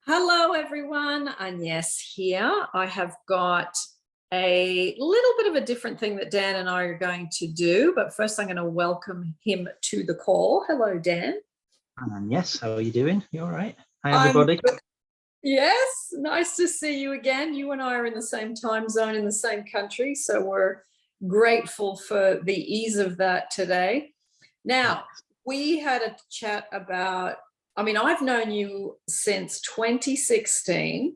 Hello, everyone. Agnes here. I have got a little bit of a different thing that Dan and I are going to do, but first I'm going to welcome him to the call. Hello, Dan. Yes, how are you doing? You all right? Hi, I'm everybody. Yes, nice to see you again. You and I are in the same time zone in the same country, so we're grateful for the ease of that today. Now, we had a chat about, I've known you since 2016,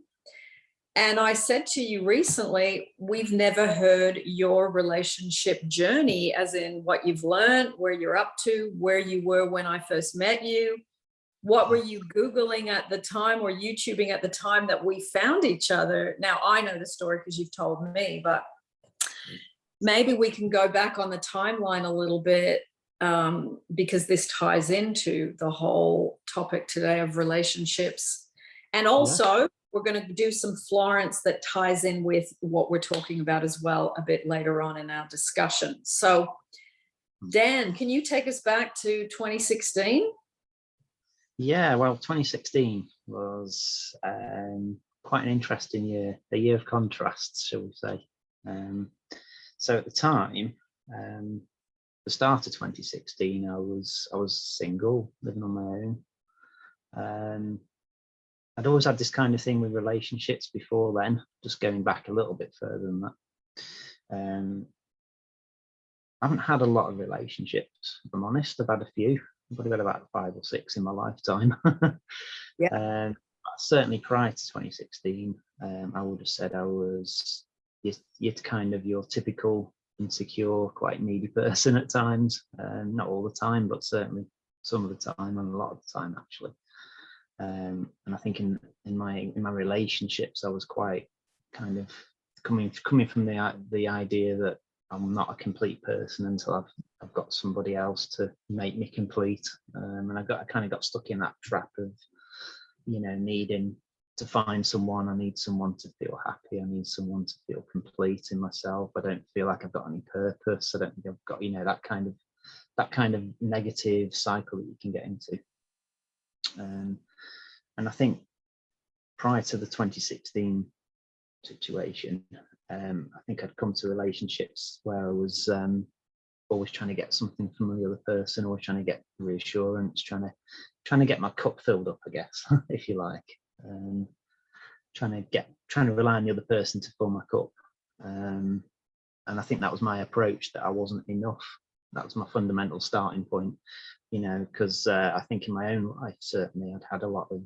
and I said to you recently, we've never heard your relationship journey, as in what you've learned, where you're up to, where you were when I first met you. What were you Googling at the time or YouTubing at the time that we found each other? Now, I know the story because you've told me, but maybe we can go back on the timeline a little bit because this ties into the whole topic today of relationships. And also, we're going to do some Florence that ties in with what we're talking about as well a bit later on in our discussion. So, Dan, can you take us back to 2016? Yeah, well, 2016 was quite an interesting year, a year of contrasts, shall we say. So at the time, the start of 2016, I was single, living on my own. I'd always had this kind of thing with relationships before then, just going back a little bit further than that. I haven't had a lot of relationships, if I'm honest. I've had a few. I've probably had about 5 or 6 in my lifetime. Yeah. Certainly prior to 2016, I would have said I was your typical insecure, quite needy person at times. Not all the time, but certainly some of the time and a lot of the time actually. And I think in my relationships, I was quite kind of coming from the idea that I'm not a complete person until I've got somebody else to make me complete, and I kind of got stuck in that trap of, needing to find someone. I need someone to feel happy. I need someone to feel complete in myself. I don't feel like I've got any purpose. I don't think I've got, that kind of negative cycle that you can get into. And I think prior to the 2016 situation, I think I'd come to relationships where I was always trying to get something from the other person, always trying to get reassurance, trying to get my cup filled up, I guess, if you like. Trying to rely on the other person to fill my cup. And I think that was my approach, that I wasn't enough. That was my fundamental starting point, because I think in my own life, certainly I'd had a lot of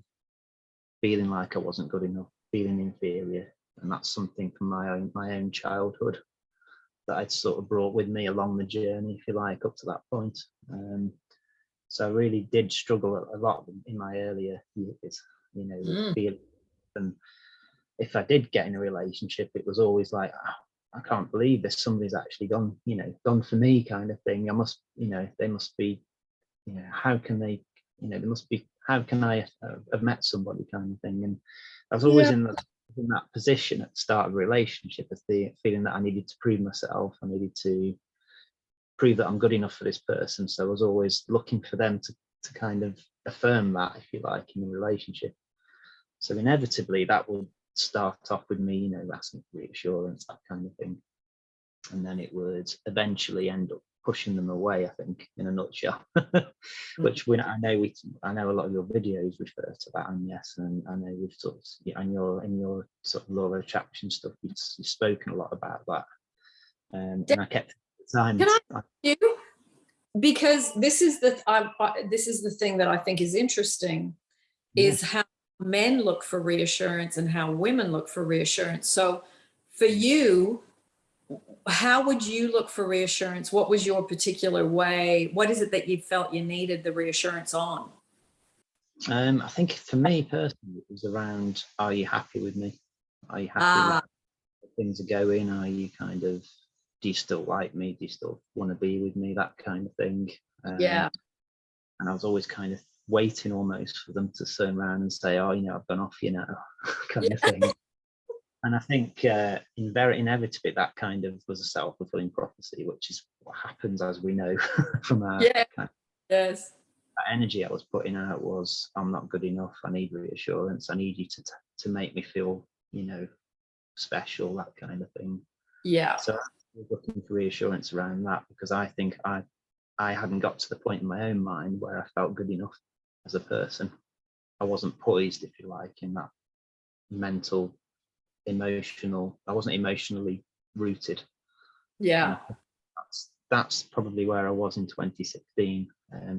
feeling like I wasn't good enough, feeling inferior. And that's something from my own childhood that I'd sort of brought with me along the journey, if you like, up to that point. So I really did struggle a lot in my earlier years, with feeling. And if I did get in a relationship, it was always like, I can't believe this. Somebody's actually gone for me, kind of thing. I must, they must be, how can they, they must be, how can I have met somebody, kind of thing. And I was always in that position at the start of a relationship, as the feeling that I needed to prove myself. I needed to prove that I'm good enough for this person. So I was always looking for them to kind of affirm that, if you like, in a relationship. So inevitably that would start off with me, asking for reassurance, that kind of thing. And then it would eventually end up pushing them away, I think, in a nutshell. Which I know a lot of your videos refer to that, and yes, and I know we've sort of, in your sort of law of attraction stuff, you've spoken a lot about that. And I kept the time. Can I ask you? Because this is the thing that I think is interesting, is how men look for reassurance and how women look for reassurance. So for you, how would you look for reassurance? What was your particular way? What is it that you felt you needed the reassurance on? I think for me personally, it was around, are you happy with me? Are you happy with things are going? Are you do you still like me? Do you still want to be with me? That kind of thing. And I was always kind of waiting almost for them to turn around and say, oh, I've gone off, kind of thing. And I think inevitably that kind of was a self-fulfilling prophecy, which is what happens, as we know, from our. Yes. that energy I was putting out was, I'm not good enough, I need reassurance, I need you to make me feel, you know, special, that kind of thing. Yeah. So I was looking for reassurance around that, because I think I hadn't got to the point in my own mind where I felt good enough as a person. I wasn't poised, if you like, in that mental, emotional, I wasn't emotionally rooted. Yeah. That's probably where I was in 2016.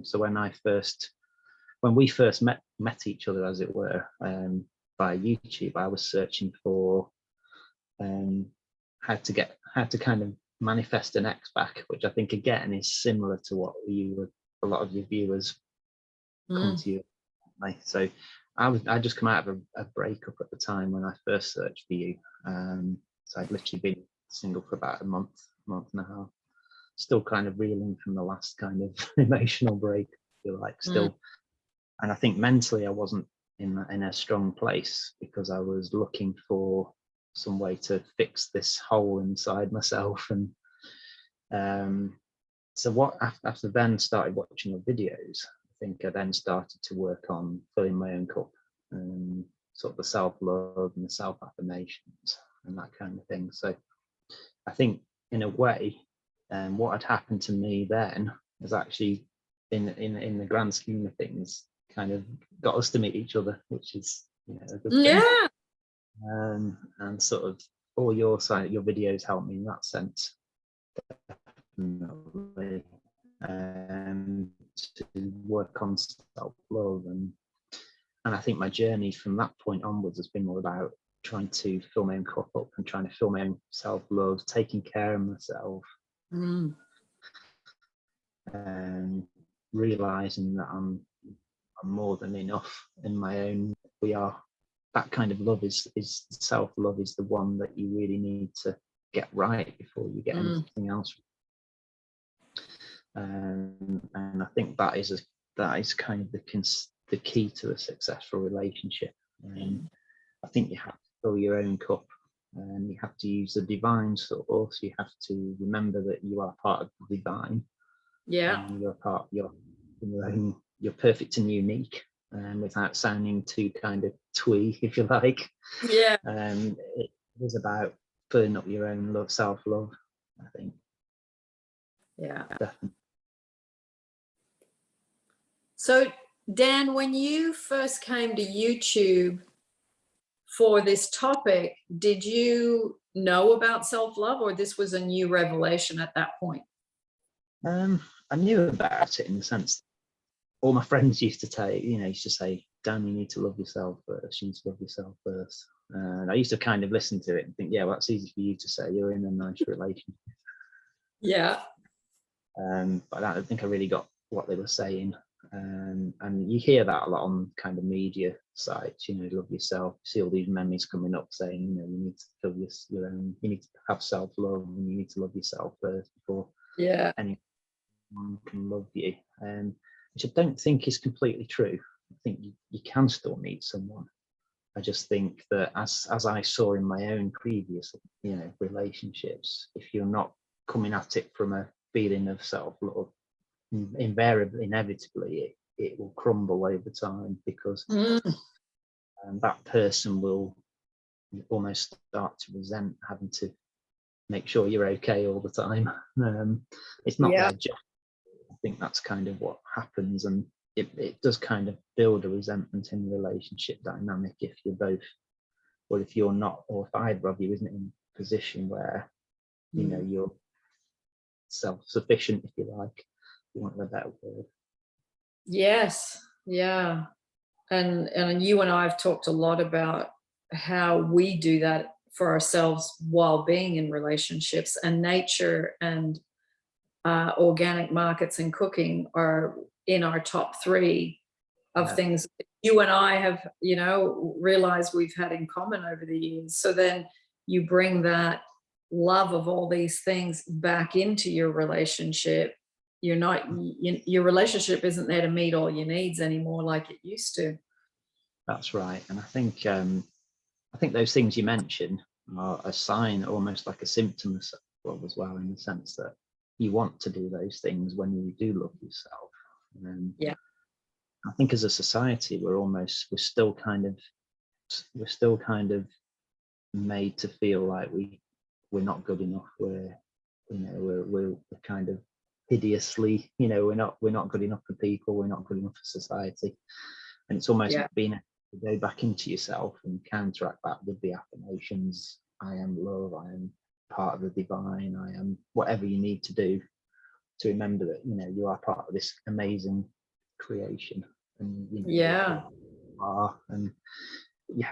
So when we first met each other, as it were, via YouTube, I was searching for how to kind of manifest an ex back, which I think again is similar to what a lot of your viewers come to you. So I just come out of a breakup at the time when I first searched for you. So I'd literally been single for about a month and a half, still kind of reeling from the last kind of emotional break, I feel like, still. And I think mentally I wasn't in a strong place, because I was looking for some way to fix this hole inside myself. And so what after then started watching your videos, I think I then started to work on filling my own cup, and sort of the self-love and the self-affirmations and that kind of thing. So I think in a way, what had happened to me then was actually in the grand scheme of things kind of got us to meet each other, which is, you know, a good thing. Yeah. And sort of all your videos helped me in that sense, definitely, to work on self-love. And I think my journey from that point onwards has been all about trying to fill my own cup up and trying to fill my own self-love, taking care of myself, and realizing that I'm more than enough in my own. That kind of love is self-love, is the one that you really need to get right before you get anything else. And I think that is kind of the key to a successful relationship. I think you have to fill your own cup, and you have to use the divine source. You have to remember that you are part of the divine. Yeah. You're perfect and unique, without sounding too kind of twee, if you like. Yeah. It is about filling up your own self-love, I think. Yeah. Definitely. So, Dan, when you first came to YouTube for this topic, did you know about self-love, or this was a new revelation at that point? I knew about it in the sense all my friends used to say, Dan, you need to love yourself first. You need to love yourself first. And I used to kind of listen to it and think, yeah, well, that's easy for you to say. You're in a nice relationship. Yeah. But I don't think I really got what they were saying. And you hear that a lot on kind of media sites, you know, love yourself. You see all these memes coming up saying, you know, you need to fill your own, you need to have self-love, and you need to love yourself first before anyone can love you. Which I don't think is completely true. I think you can still meet someone. I just think that as I saw in my own previous, you know, relationships, if you're not coming at it from a feeling of self-love, inevitably it will crumble over time, because that person will almost start to resent having to make sure you're okay all the time. It's not their job. I think that's kind of what happens, and it does kind of build a resentment in the relationship dynamic if you're both, or if you're not, or if either of you isn't in a position where, you know, you're self-sufficient, if you like, you want a better word. Yes. Yeah. And you and I have talked a lot about how we do that for ourselves while being in relationships, and nature and organic markets and cooking are in our top 3 of things you and I have, you know, realized we've had in common over the years. So then you bring that love of all these things back into your relationship. Your relationship isn't there to meet all your needs anymore like it used to. That's right. And I think those things you mentioned are a sign, almost like a symptom of self-love as well, in the sense that you want to do those things when you do love yourself. I think as a society, we're still kind of made to feel like we're not good enough. We're kind of hideously, we're not good enough for people. We're not good enough for society. And it's almost being able to go back into yourself and counteract that with the affirmations. I am love. I am part of the divine. I am whatever you need to do to remember that, you are part of this amazing creation. And, you are. And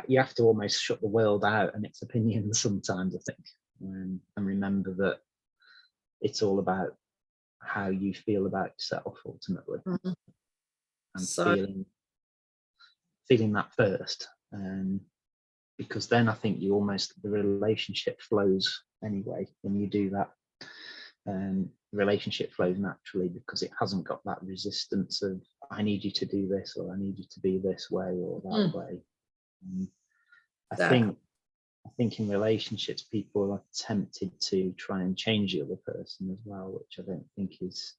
you have to almost shut the world out and its opinions sometimes, I think, and remember that it's all about how you feel about yourself ultimately. And feeling that first, because then I think the relationship flows anyway when you do that. Relationship flows naturally because it hasn't got that resistance of I need you to do this, or I need you to be this way or that way. I think in relationships people are tempted to try and change the other person as well, which I don't think is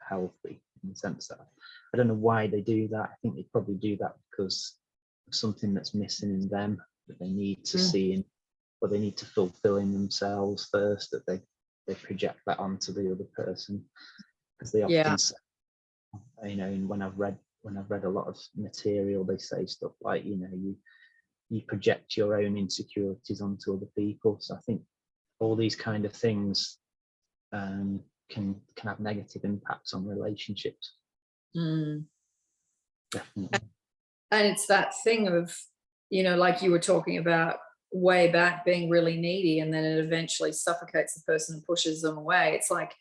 healthy, in the sense that I don't know why they do that. I think they probably do that because of something that's missing in them that they need to see in, or they need to fulfill in themselves first, that they project that onto the other person, because they often say, when I've read a lot of material, they say stuff like, you project your own insecurities onto other people. So I think all these kind of things can have negative impacts on relationships. Definitely. And it's that thing of, like you were talking about way back, being really needy, and then it eventually suffocates the person and pushes them away. It's like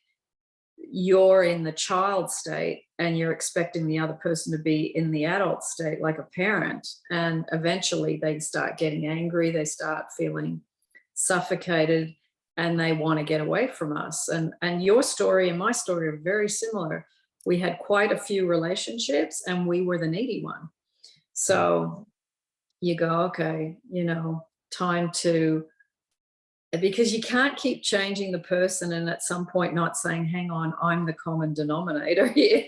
you're in the child state and you're expecting the other person to be in the adult state, like a parent, and eventually they start getting angry, they start feeling suffocated, and they want to get away from us. And your story and my story are very similar. We had quite a few relationships and we were the needy one. So you go, okay, time to, because you can't keep changing the person and at some point not saying, hang on, I'm the common denominator here.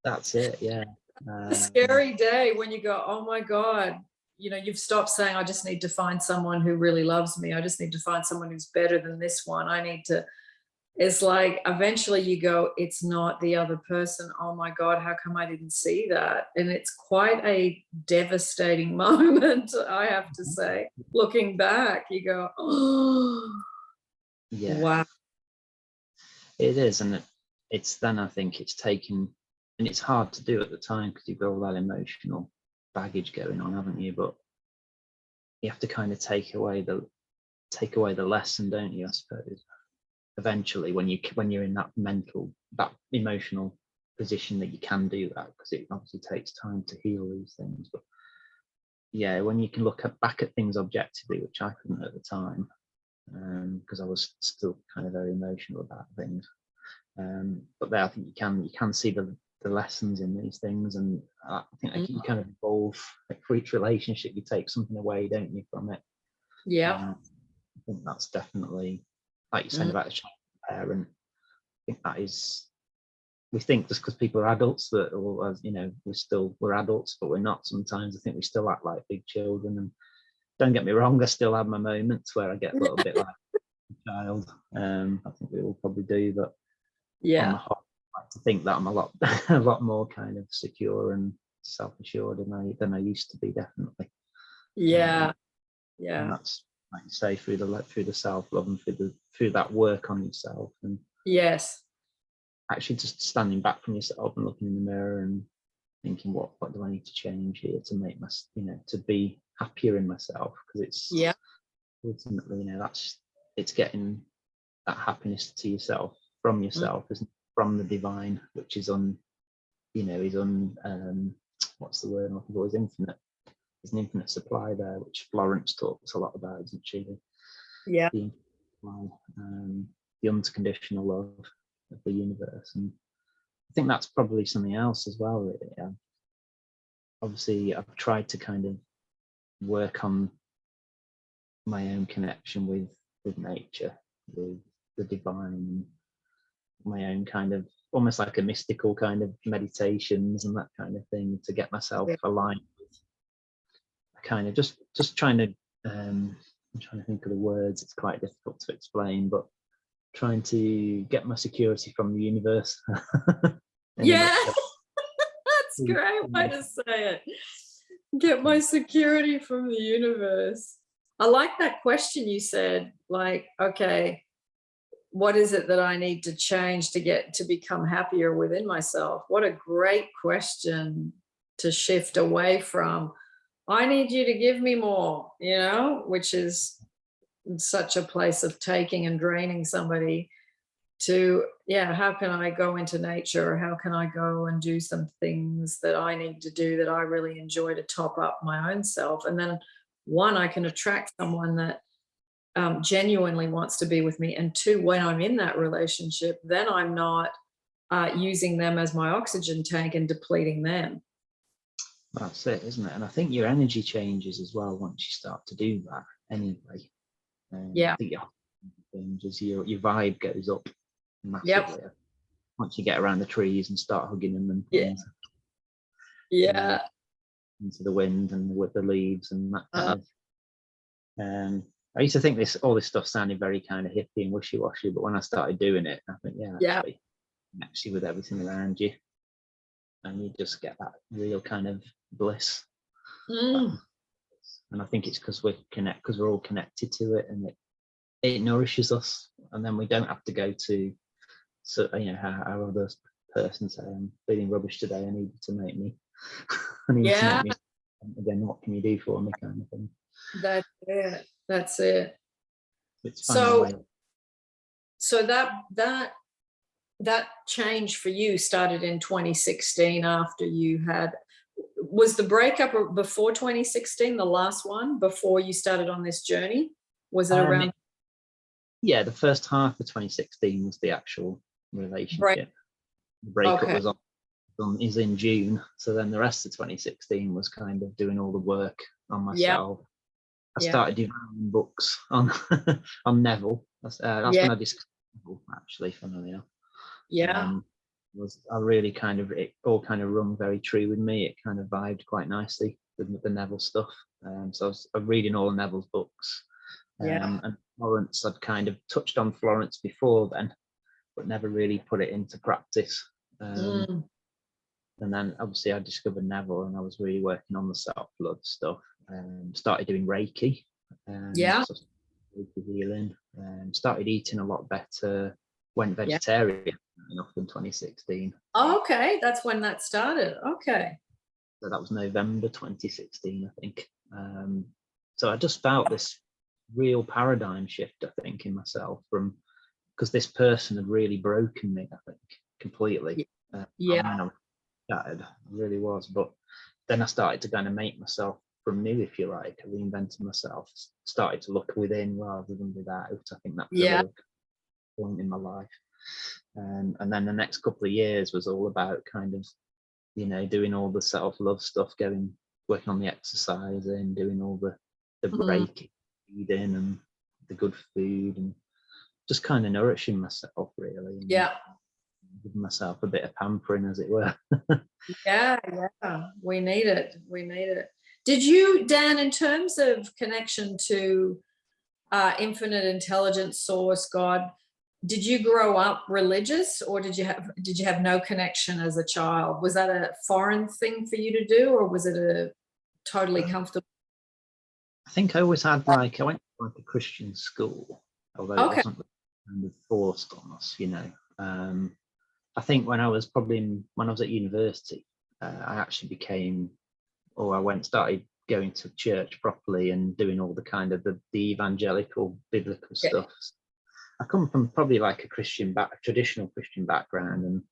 That's it, yeah. A scary day when you go, oh my God, you've stopped saying, I just need to find someone who really loves me. I just need to find someone who's better than this one. It's like eventually you go, it's not the other person. Oh my God, how come I didn't see that? And it's quite a devastating moment, I have to say. Looking back, you go, oh, yeah, wow. It is. And it's then I think it's taken, and it's hard to do at the time because you've got all that emotional baggage going on, haven't you? But you have to kind of take away the lesson, don't you, I suppose, eventually, when you're in that emotional position, that you can do that, because it obviously takes time to heal these things. But yeah, when you can look back at things objectively, which I couldn't at the time, because I was still kind of very emotional about things. But there, I think you can see the lessons in these things, and I think you kind of evolve. Like for each relationship, you take something away, don't you, from it? Yeah. I think that's definitely, like you're saying about a child parent. I think that is, we think just because people are adults that, or we're adults, but we're not. Sometimes I think we still act like big children. And don't get me wrong, I still have my moments where I get a little bit like a child. I think we all probably do, but on the whole, I like to think that I'm a lot more kind of secure and self-assured than I used to be, definitely. Yeah. And that's, like you say, through the self-love and through that work on yourself, and yes, actually just standing back from yourself and looking in the mirror and thinking, what do I need to change here to make to be happier in myself? Because it's ultimately, it's getting that happiness to yourself from yourself, isn't it? From the divine, which is what's the word I'm looking for? Is infinite. There's an infinite supply there, which Florence talks a lot about, isn't she? Yeah. The unconditional love of the universe. And I think that's probably something else as well, really. Obviously, I've tried to kind of work on my own connection with nature, with the divine, and my own kind of almost like a mystical kind of meditations and that kind of thing to get myself aligned with kind of just trying to I'm trying to think of the words, it's quite difficult to explain, but trying to get my security from the universe. Yeah, that's a great way to say it. Get my security from the universe. I like that question you said, like, okay, what is it that I need to change to become happier within myself? What a great question to shift away from. I need you to give me more, which is such a place of taking and draining somebody, to, how can I go into nature, or how can I go and do some things that I need to do that I really enjoy to top up my own self? And then one, I can attract someone that genuinely wants to be with me. And two, when I'm in that relationship, then I'm not using them as my oxygen tank and depleting them. That's it, isn't it? And I think your energy changes as well once you start to do that anyway. I think your vibe goes up massively once you get around the trees and start hugging them and things. Into the wind and with the leaves and that kind of. I used to think all this stuff sounded very kind of hippie and wishy-washy, but when I started doing it, I think, actually with everything around you, and you just get that real kind of bliss. And I think it's because we're all connected to it, and it nourishes us, and then we don't have to go to, how other person say, I'm feeling rubbish today, I need you to make me. Again, what can you do for me, kind of thing. That's it. So that change for you started in 2016 after you had, was the breakup before 2016, the last one, before you started on this journey? Was it around? Yeah, the first half of 2016 was the actual relationship. The breakup is in June. So then the rest of 2016 was kind of doing all the work on myself. I started devouring books on on Neville. That's when I discovered Neville, actually, funnily enough. I really kind of, it all kind of rung very true with me. It kind of vibed quite nicely with the Neville stuff. So I was reading all of Neville's books. And Florence, I'd kind of touched on Florence before then, but never really put it into practice. And then obviously I discovered Neville, and I was really working on the self-love stuff. Started doing Reiki. So Reiki healing. Started eating a lot better. Went vegetarian enough in 2016. Oh, okay, that's when that started. Okay. So that was November 2016, I think. So I just felt this real paradigm shift, I think, in myself, from, because this person had really broken me, I think, completely. I was shattered, I really was. But then I started to kind of make myself from new, if you like. I reinvented myself, started to look within rather than without. I think that's a point in my life. And then the next couple of years was all about kind of, doing all the self-love stuff, working on the exercising, doing all the breaking, eating, and the good food, and just kind of nourishing myself, really. Giving myself a bit of pampering, as it were. We need it. Did you, Dan, in terms of connection to infinite intelligence, source, God, did you grow up religious, or did you have no connection as a child? Was that a foreign thing for you to do, or was it a totally comfortable? I think I always had, I went to a Christian school, although it wasn't kind of forced on us, I think when I was at university, I actually started going to church properly and doing all the kind of the evangelical biblical stuff. I come from probably like a traditional Christian background, and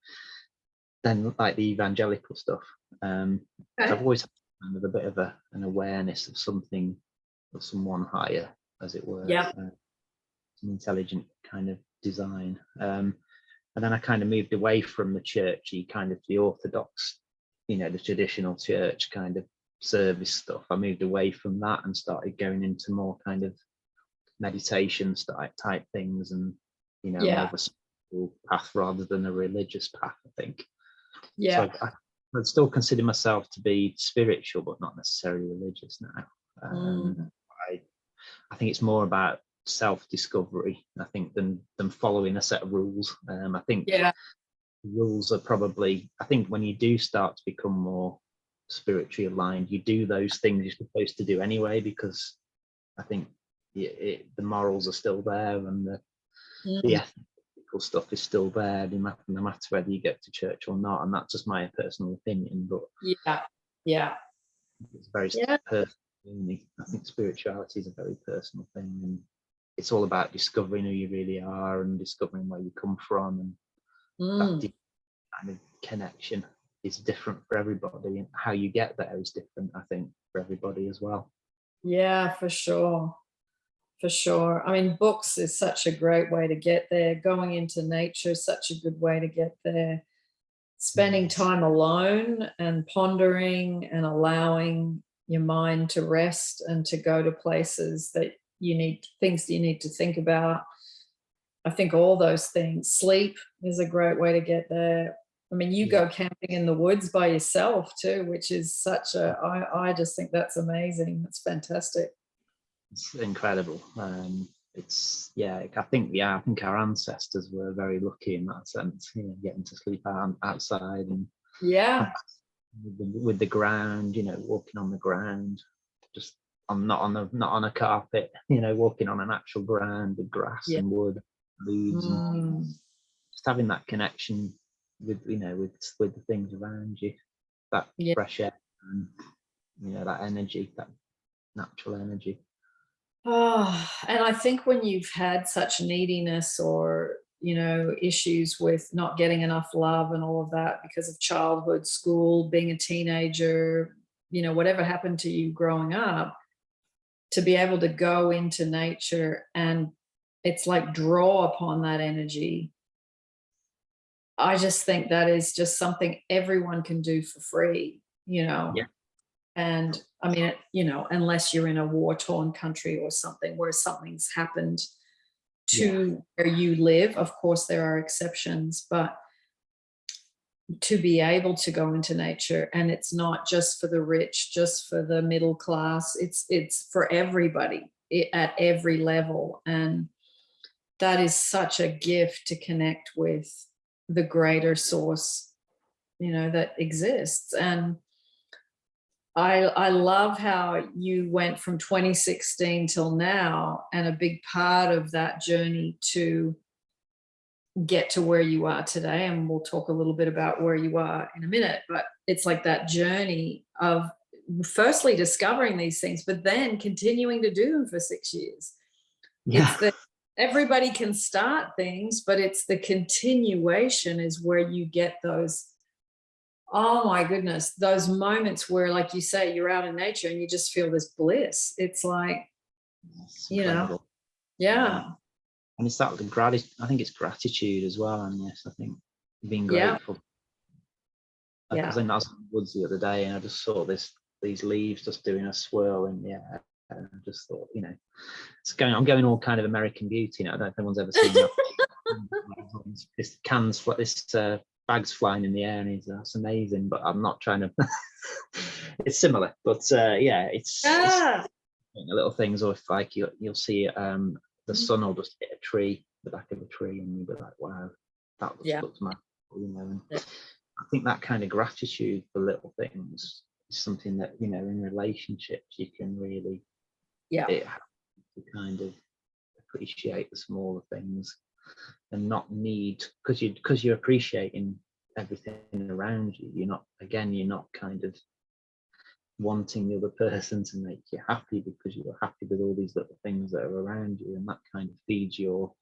then like the evangelical stuff. So I've always had kind of a bit of an awareness of something, of someone higher, as it were. Some intelligent kind of design. And then I kind of moved away from the churchy kind of the orthodox, the traditional church kind of service stuff. I moved away from that and started going into more kind of meditation type things, and more of a spiritual path rather than a religious path, I think. Yeah. So I'd still consider myself to be spiritual, but not necessarily religious now. I think it's more about self-discovery, I think, than following a set of rules. I think rules are probably, I think when you do start to become more spiritually aligned, you do those things you're supposed to do anyway, because I think the morals are still there, and the ethical stuff is still there, no matter whether you go to church or not. And that's just my personal opinion, but it's very personal. I think spirituality is a very personal thing, and it's all about discovering who you really are and discovering where you come from, and that kind of connection is different for everybody, and how you get there is different, I think, for everybody as well. Yeah, for sure. For sure. I mean, books is such a great way to get there. Going into nature is such a good way to get there. Spending time alone and pondering and allowing your mind to rest and to go to places that things you need to think about. I think all those things. Sleep is a great way to get there. I mean, you go camping in the woods by yourself too, which is I just think that's amazing. That's fantastic. It's incredible. I think our ancestors were very lucky in that sense, getting to sleep outside, and with the ground, walking on the ground, just not on a carpet, walking on an actual ground with grass and wood, leaves, and just having that connection with with the things around you, that fresh air, and that energy, that natural energy. Oh, and I think when you've had such neediness or, issues with not getting enough love and all of that because of childhood, school, being a teenager, whatever happened to you growing up, to be able to go into nature and it's like draw upon that energy. I just think that is just something everyone can do for free, And I mean, unless you're in a war-torn country or something where something's happened to where you live, of course there are exceptions, but to be able to go into nature, and it's not just for the rich, just for the middle class, it's for everybody at every level. And that is such a gift to connect with the greater source, that exists. And I love how you went from 2016 till now, and a big part of that journey to get to where you are today, and we'll talk a little bit about where you are in a minute, but it's like that journey of firstly discovering these things, but then continuing to do them for 6 years. It's that everybody can start things, but it's the continuation is where you get those, oh my goodness, those moments where, like you say, you're out in nature and you just feel this bliss. It's like, incredible. And it's that I think it's gratitude as well. And yes, I think being grateful. I was in the woods the other day and I just saw these leaves just doing a swirl in the air. And I just thought, I'm going all kind of American Beauty now. I don't know if anyone's ever seen that. This bags flying in the air, and that's amazing. But I'm not trying to. It's similar, but it's little things. Or if like you'll see the sun will just hit a tree, the back of a tree, and you'll be like, wow, that looks magical, And I think that kind of gratitude for little things is something that in relationships you can really to kind of appreciate the smaller things and not need, because you're appreciating everything around you. You're not kind of wanting the other person to make you happy, because you're happy with all these little things that are around you, and that kind of feeds your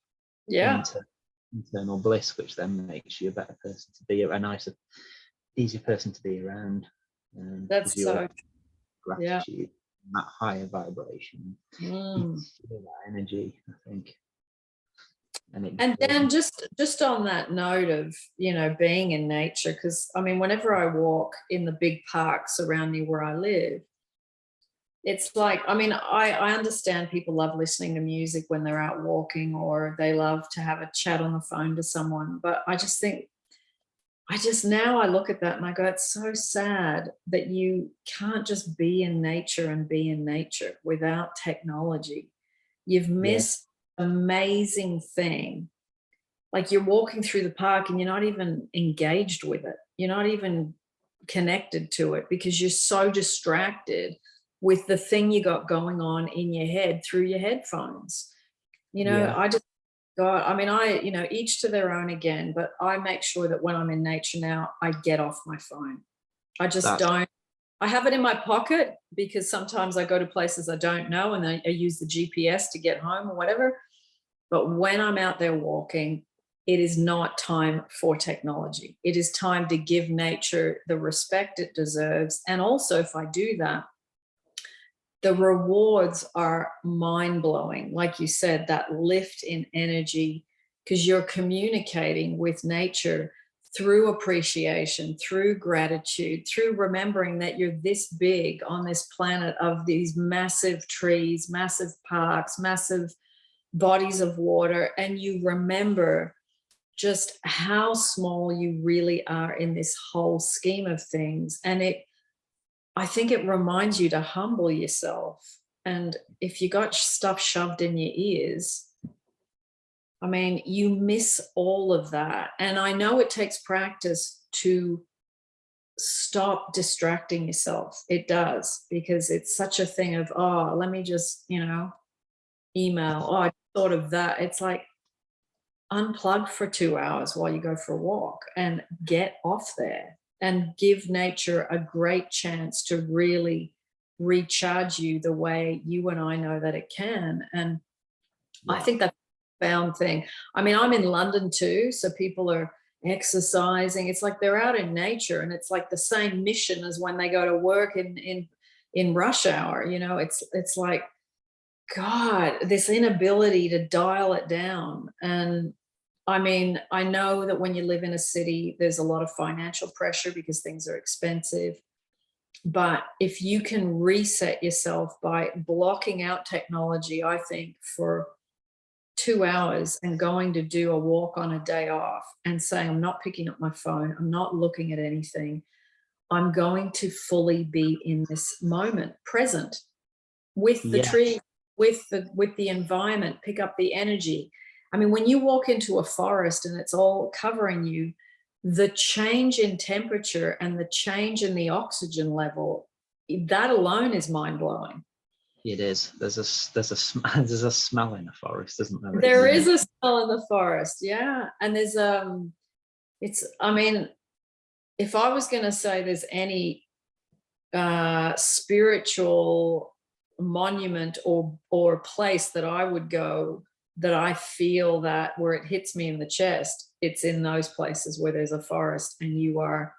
internal bliss, which then makes you a better person to be, a nicer, easier person to be around. That's so gratitude, that higher vibration, that energy, I think. And then just on that note of being in nature, because I mean, whenever I walk in the big parks around me where I live, It's like, I mean, I understand people love listening to music when they're out walking, or they love to have a chat on the phone to someone. But I just think, now I look at that and I go, it's so sad that you can't just be in nature and be in nature without technology. You've Yeah, missed an amazing thing. Like, you're walking through the park and you're not even engaged with it. You're not even connected to it because you're so distracted with the thing you got going on in your head through your headphones. yeah, I just, God, I mean, each to their own again, but I make sure that when I'm in nature now, I get off my phone. I just that's don't. I have it in my pocket because sometimes I go to places I don't know, and I use the GPS to get home or whatever. But when I'm out there walking, it is not time for technology. It is time to give nature the respect it deserves. And also, if I do that, the rewards are mind blowing. Like you said, that lift in energy, because you're communicating with nature through appreciation, through gratitude, through remembering that you're this big on this planet of these massive trees, massive parks, massive bodies of water. And you remember just how small you really are in this whole scheme of things. And I think it reminds you to humble yourself. And if you got stuff shoved in your ears, I mean, you miss all of that. And I know it takes practice to stop distracting yourself. It does, because it's such a thing of, oh, let me just, email. Oh, I thought of that. It's like, unplug for 2 hours while you go for a walk and get off there and give nature a great chance to really recharge you the way you and I know that it can. And I yeah, think that's a profound thing. I mean, I'm in London too, so people are exercising. It's like they're out in nature, and it's like the same mission as when they go to work in rush hour. It's like, God, this inability to dial it down. And I mean, I know that when you live in a city, there's a lot of financial pressure because things are expensive. But if you can reset yourself by blocking out technology, I think, for 2 hours and going to do a walk on a day off and saying, I'm not picking up my phone, I'm not looking at anything, I'm going to fully be in this moment, present with the yeah, tree, with the environment, pick up the energy. I mean, when you walk into a forest and it's all covering you, the change in temperature and the change in the oxygen level, that alone is mind blowing. it is. There's a smell in the forest, isn't there? There is a smell in the forest, yeah, and there's it's. I mean, if I was going to say there's any spiritual monument or place that I would go, that I feel that where it hits me in the chest, it's in those places where there's a forest and you are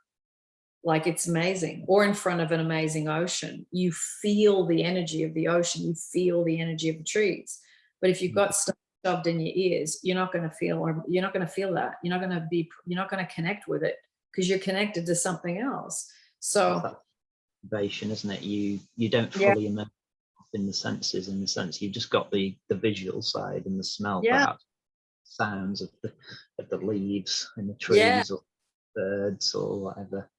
like, it's amazing. Or in front of an amazing ocean, you feel the energy of the ocean, you feel the energy of the trees. But if you've got stuff shoved in your ears, you're not going to feel, or you're not going to feel that. You're not going to connect with it because you're connected to something else. It's So that observation, isn't it? You don't yeah, fully immerse in the senses, in the sense you've just got the visual side and the smell, yeah, perhaps sounds of the leaves in the yeah. trees or birds or whatever.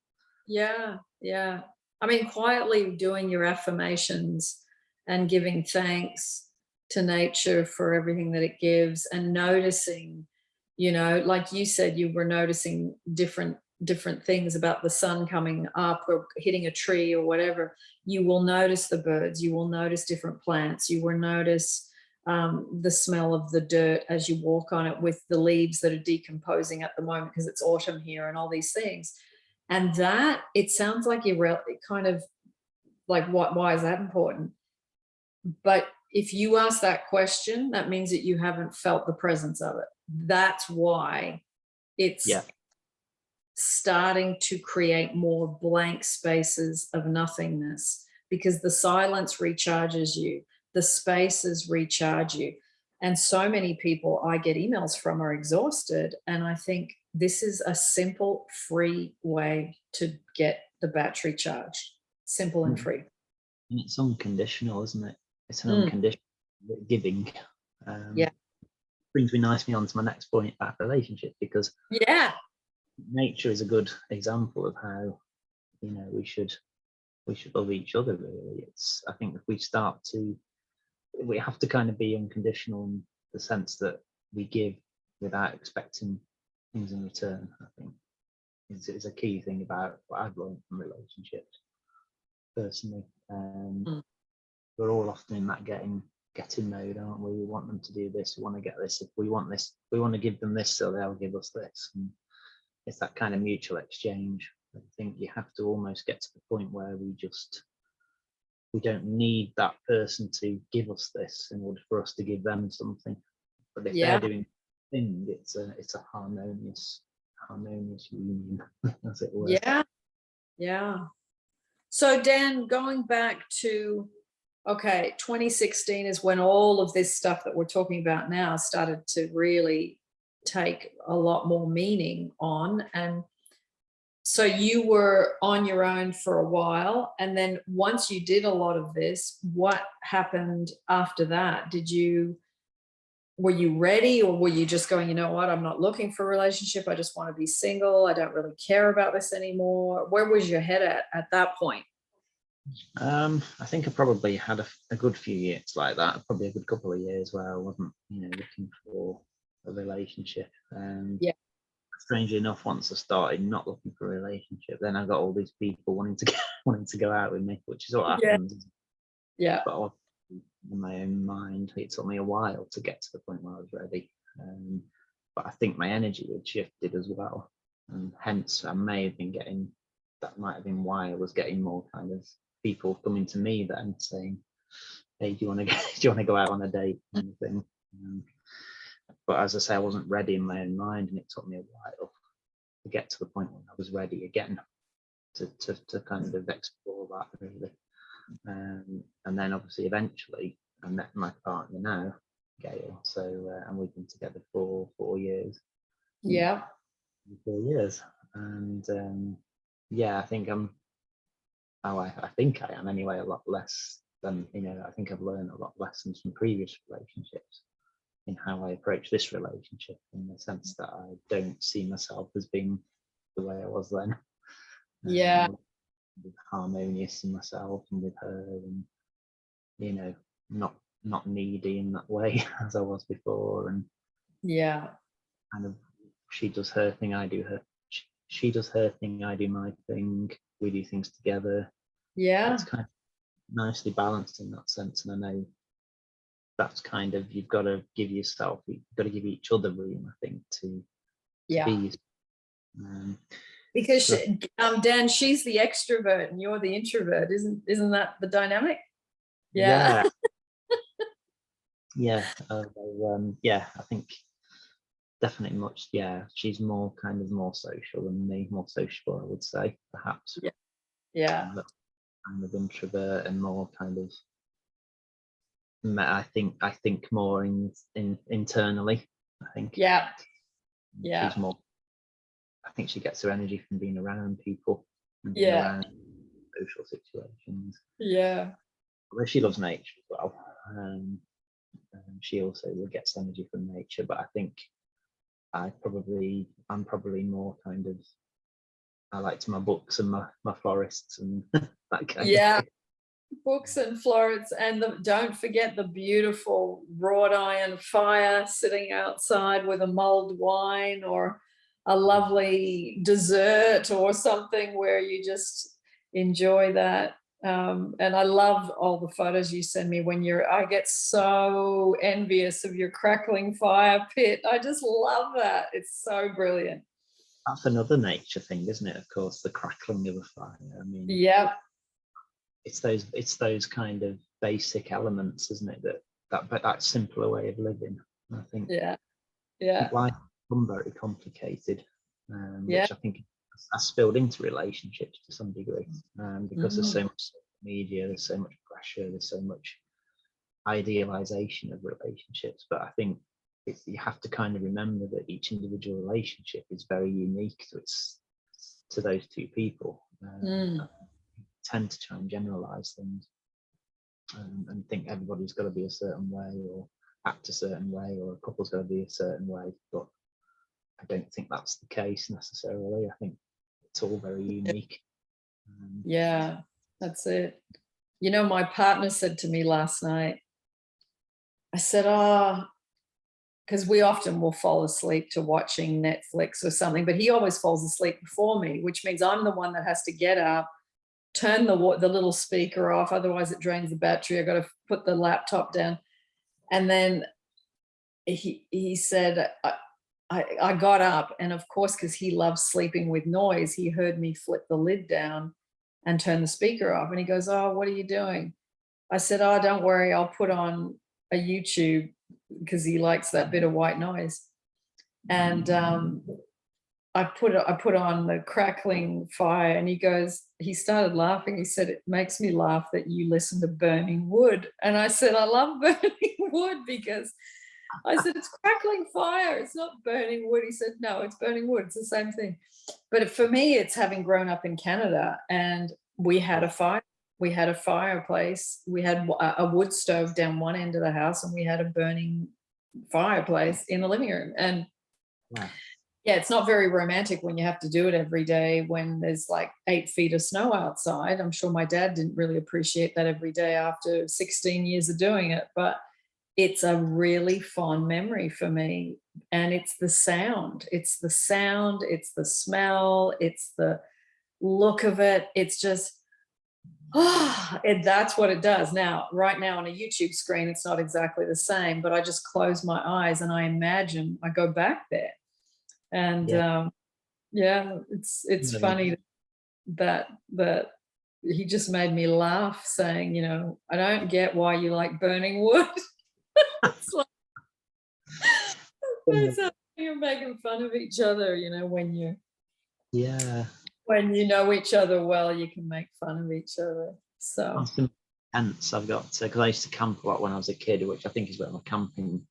Yeah, yeah. I mean, quietly doing your affirmations and giving thanks to nature for everything that it gives, and noticing, like you said, you were noticing different things about the sun coming up or hitting a tree or whatever. You will notice the birds, you will notice different plants, you will notice the smell of the dirt as you walk on it with the leaves that are decomposing at the moment because it's autumn here and all these things. And that, it sounds like you're kind of like, why is that important? But if you ask that question, that means that you haven't felt the presence of it. That's why Yeah, it's starting to create more blank spaces of nothingness, because the silence recharges you, the spaces recharge you. And so many people I get emails from are exhausted. And I think this is a simple, free way to get the battery charged. Simple and mm, free. And it's unconditional, isn't it? It's an Mm. unconditional giving. Yeah. Brings me nicely on to my next point about relationship, because Yeah. nature is a good example of how, you know, we should love each other. Really, it's, I think if we have to kind of be unconditional in the sense that we give without expecting things in return. I think is a key thing about what I've learned from relationships personally. We're all often in that getting mode, aren't we? We want them to do this, we want to get this, if we want this, we want to give them this, so they'll give us this. And it's that kind of mutual exchange. I think you have to almost get to the point where we don't need that person to give us this in order for us to give them something. But if they're doing the thing, it's a harmonious union, as it were. Yeah. So Dan, going back to, okay, 2016 is when all of this stuff that we're talking about now started to really take a lot more meaning on. And so you were on your own for a while. And then once you did a lot of this, what happened after that? Were you ready, or were you just going, you know what, I'm not looking for a relationship. I just want to be single. I don't really care about this anymore. Where was your head at that point? I think I probably had a good few years like that, probably a good couple of years where I wasn't, looking for a relationship. Strangely enough, once I started not looking for a relationship, then I got all these people wanting to go out with me, which is what happens. Yeah. But in my own mind, it took me a while to get to the point where I was ready. But I think my energy had shifted as well, and hence I may have been getting. That might have been why I was getting more kind of people coming to me then saying, "Hey, do you want to go out on a date?" kind of thing. But as I say, I wasn't ready in my own mind, and it took me a while to get to the point when I was ready again to kind of explore that really. And then obviously eventually I met my partner now, Gail. So and we've been together for 4 years. Yeah. 4 years, and I think I think I am anyway, a lot less than, I think I've learned a lot of lessons from previous relationships in how I approach this relationship, in the sense that I don't see myself as being the way I was then. Harmonious in myself and with her, and not needy in that way as I was before. And kind of, she does her thing, I do her. She does her thing, I do my thing. We do things together. It's kind of nicely balanced in that sense. And I know that's kind of, you've got to give each other room, I think, to be. Because Dan, she's the extrovert and you're the introvert, isn't that the dynamic? Yeah. I think definitely much. She's more social than me, more sociable, I would say, perhaps. Kind of introvert and more kind of, I think more internally. I think she's more. I think she gets her energy from being around people and being around social situations. But she loves nature as well. She also gets energy from nature, but I think I'm probably more kind of, I liked my books and my forests and that kind of thing. Books and Florence, and don't forget the beautiful wrought iron fire sitting outside with a mulled wine, or a lovely dessert or something where you just enjoy that. And I love all the photos you send me when I get so envious of your crackling fire pit. I just love that. It's so brilliant. That's another nature thing, isn't it? Of course, the crackling of a fire. I mean, it's those kind of basic elements, isn't it? That simpler way of living. I think. Life become very complicated, which I think has spilled into relationships to some degree, because there's so much media, there's so much pressure, there's so much idealization of relationships. But I think you have to kind of remember that each individual relationship is very unique to those two people. I tend to try and generalize things, and think everybody's got to be a certain way or act a certain way, or a couple's got to be a certain way. But I don't think that's the case necessarily. I think it's all very unique. Yeah, that's it. You know, my partner said to me last night, I said, because we often will fall asleep to watching Netflix or something, but he always falls asleep before me, which means I'm the one that has to get up, turn the little speaker off, otherwise it drains the battery. I got to put the laptop down. And then he said, I got up, and of course, because he loves sleeping with noise, he heard me flip the lid down and turn the speaker off. And he goes, "Oh, what are you doing?" I said, "Oh, don't worry, I'll put on a YouTube," because he likes that bit of white noise. And I put on the crackling fire, and he started laughing. He said, "It makes me laugh that you listen to burning wood." And I said, "I love burning wood," because I said, "It's crackling fire. It's not burning wood." He said, "No, it's burning wood. It's the same thing." But for me, it's having grown up in Canada, and we had a fire. We had a fireplace. We had a wood stove down one end of the house, and we had a burning fireplace in the living room. And Wow. yeah, it's not very romantic when you have to do it every day when there's like 8 feet of snow outside. I'm sure my dad didn't really appreciate that every day after 16 years of doing it, but it's a really fond memory for me. And it's the sound. It's the sound, it's the smell, it's the look of it. It's just, and that's what it does. Now, right now on a YouTube screen, it's not exactly the same, but I just close my eyes and I imagine I go back there. And yeah, it's funny that he just made me laugh, saying, you know, "I don't get why you like burning wood." It's like, it's like you're making fun of each other, you know, when you know each other well, you can make fun of each other. So tents I've got, because I used to camp a lot when I was a kid, which I think is where my camping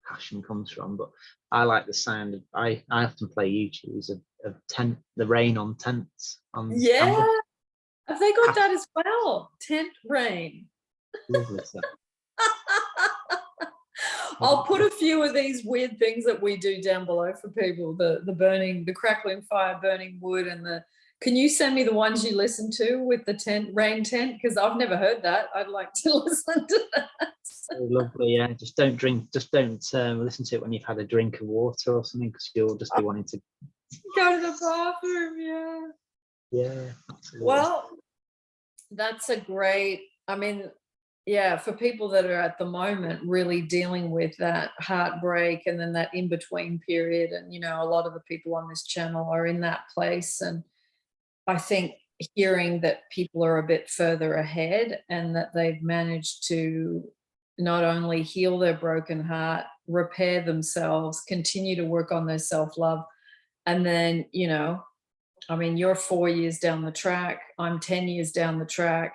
passion comes from. But I like the sound of, I often play YouTubes of the rain on tents on CANVA. Have they got that as well? Tent rain. Lovely stuff. I'll put a few of these weird things that we do down below for people, the burning, the crackling fire, burning wood, and can you send me the ones you listen to with the rain tent? Because I've never heard that. I'd like to listen to that. So lovely, yeah. Just don't listen to it when you've had a drink of water or something, because you'll just be wanting to go to the bathroom. Yeah, absolutely. Well, that's a great, for people that are at the moment really dealing with that heartbreak and then that in-between period, and, you know, a lot of the people on this channel are in that place. And I think hearing that people are a bit further ahead and that they've managed to not only heal their broken heart, repair themselves, continue to work on their self-love, and then, you know, you're 4 years down the track, I'm 10 years down the track.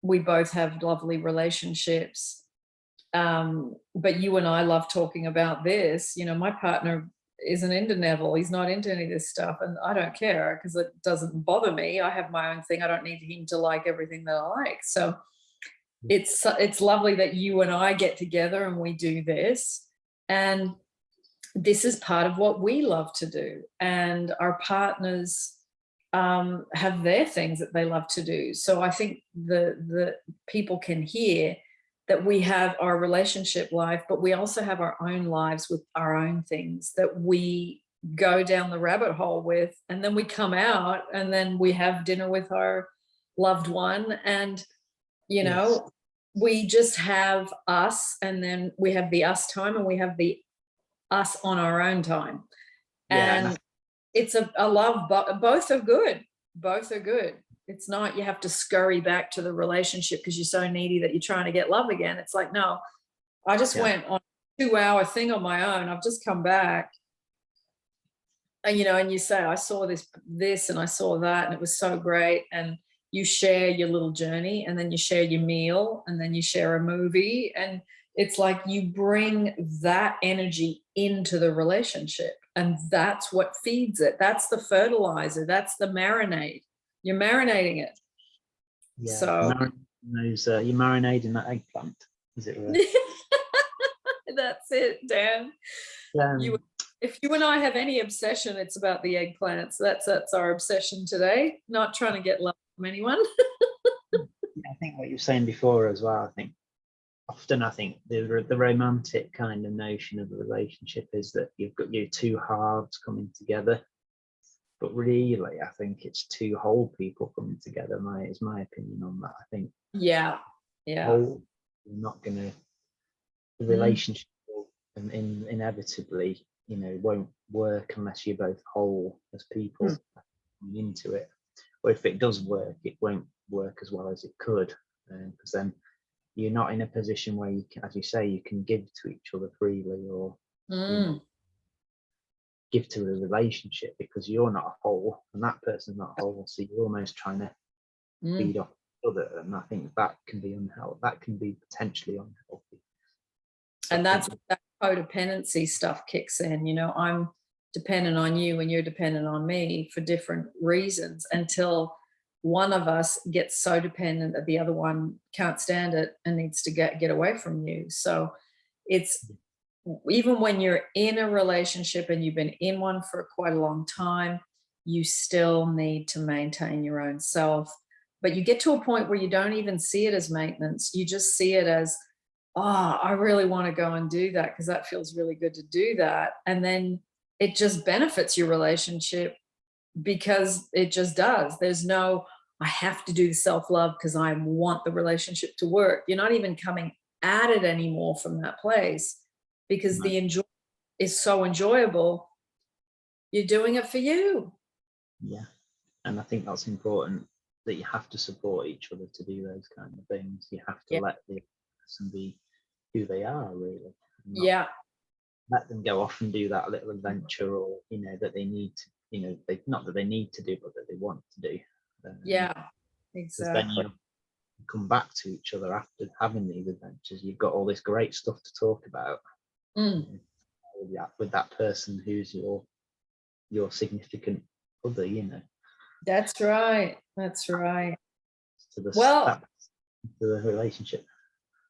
We both have lovely relationships. But you and I love talking about this. You know, my partner isn't into Neville. He's not into any of this stuff. And I don't care because it doesn't bother me. I have my own thing. I don't need him to like everything that I like. So it's lovely that you and I get together and we do this. And this is part of what we love to do. And our partners have their things that they love to do. So I think the people can hear that we have our relationship life, but we also have our own lives with our own things that we go down the rabbit hole with, and then we come out and then we have dinner with our loved one. And, you know, we just have us, and then we have the us time, and we have the us on our own time. And it's a love, both are good. Both are good. It's not you have to scurry back to the relationship because you're so needy that you're trying to get love again. It's like, no, I just went on a 2-hour thing on my own. I've just come back. And, you know, and you say, I saw this and I saw that, and it was so great. And you share your little journey, and then you share your meal, and then you share a movie. And it's like you bring that energy into the relationship, and that's what feeds it. That's the fertilizer. That's the marinade. You're marinating it. Yeah. So those, you're marinating that eggplant. Is it? That's it, Dan. Um, If you and I have any obsession, it's about the eggplants. That's our obsession today. Not trying to get love from anyone. I think what you were saying before as well. I think the romantic kind of notion of a relationship is that you've got your two halves coming together, but really, I think it's two whole people coming together. Is my opinion on that. I think whole, you're not gonna the relationship will, inevitably, won't work unless you're both whole as people coming into it. Or if it does work, it won't work as well as it could, because then you're not in a position where you can, as you say, you can give to each other freely, or give to a relationship, because you're not a whole and that person's not a whole. So you're almost trying to feed off each other, and I think that can be unhealthy. That can be potentially unhealthy. And that's when that codependency stuff kicks in. I'm dependent on you and you're dependent on me for different reasons, until one of us gets so dependent that the other one can't stand it and needs to get away from you. So it's, even when you're in a relationship and you've been in one for quite a long time, you still need to maintain your own self. But you get to a point where you don't even see it as maintenance. You just see it as, oh, I really want to go and do that because that feels really good to do that. And then it just benefits your relationship because it just does. There's no, I have to do the self-love because I want the relationship to work. You're not even coming at it anymore from that place, because the enjoy is so enjoyable. You're doing it for you. Yeah. And I think that's important, that you have to support each other to do those kind of things. You have to let the person be who they are, really. Let them go off and do that little adventure, or that they need to, they, not that they need to do, but that they want to do. Exactly. Then you come back to each other after having these adventures. You've got all this great stuff to talk about with that person who's your significant other. That's right. To the relationship.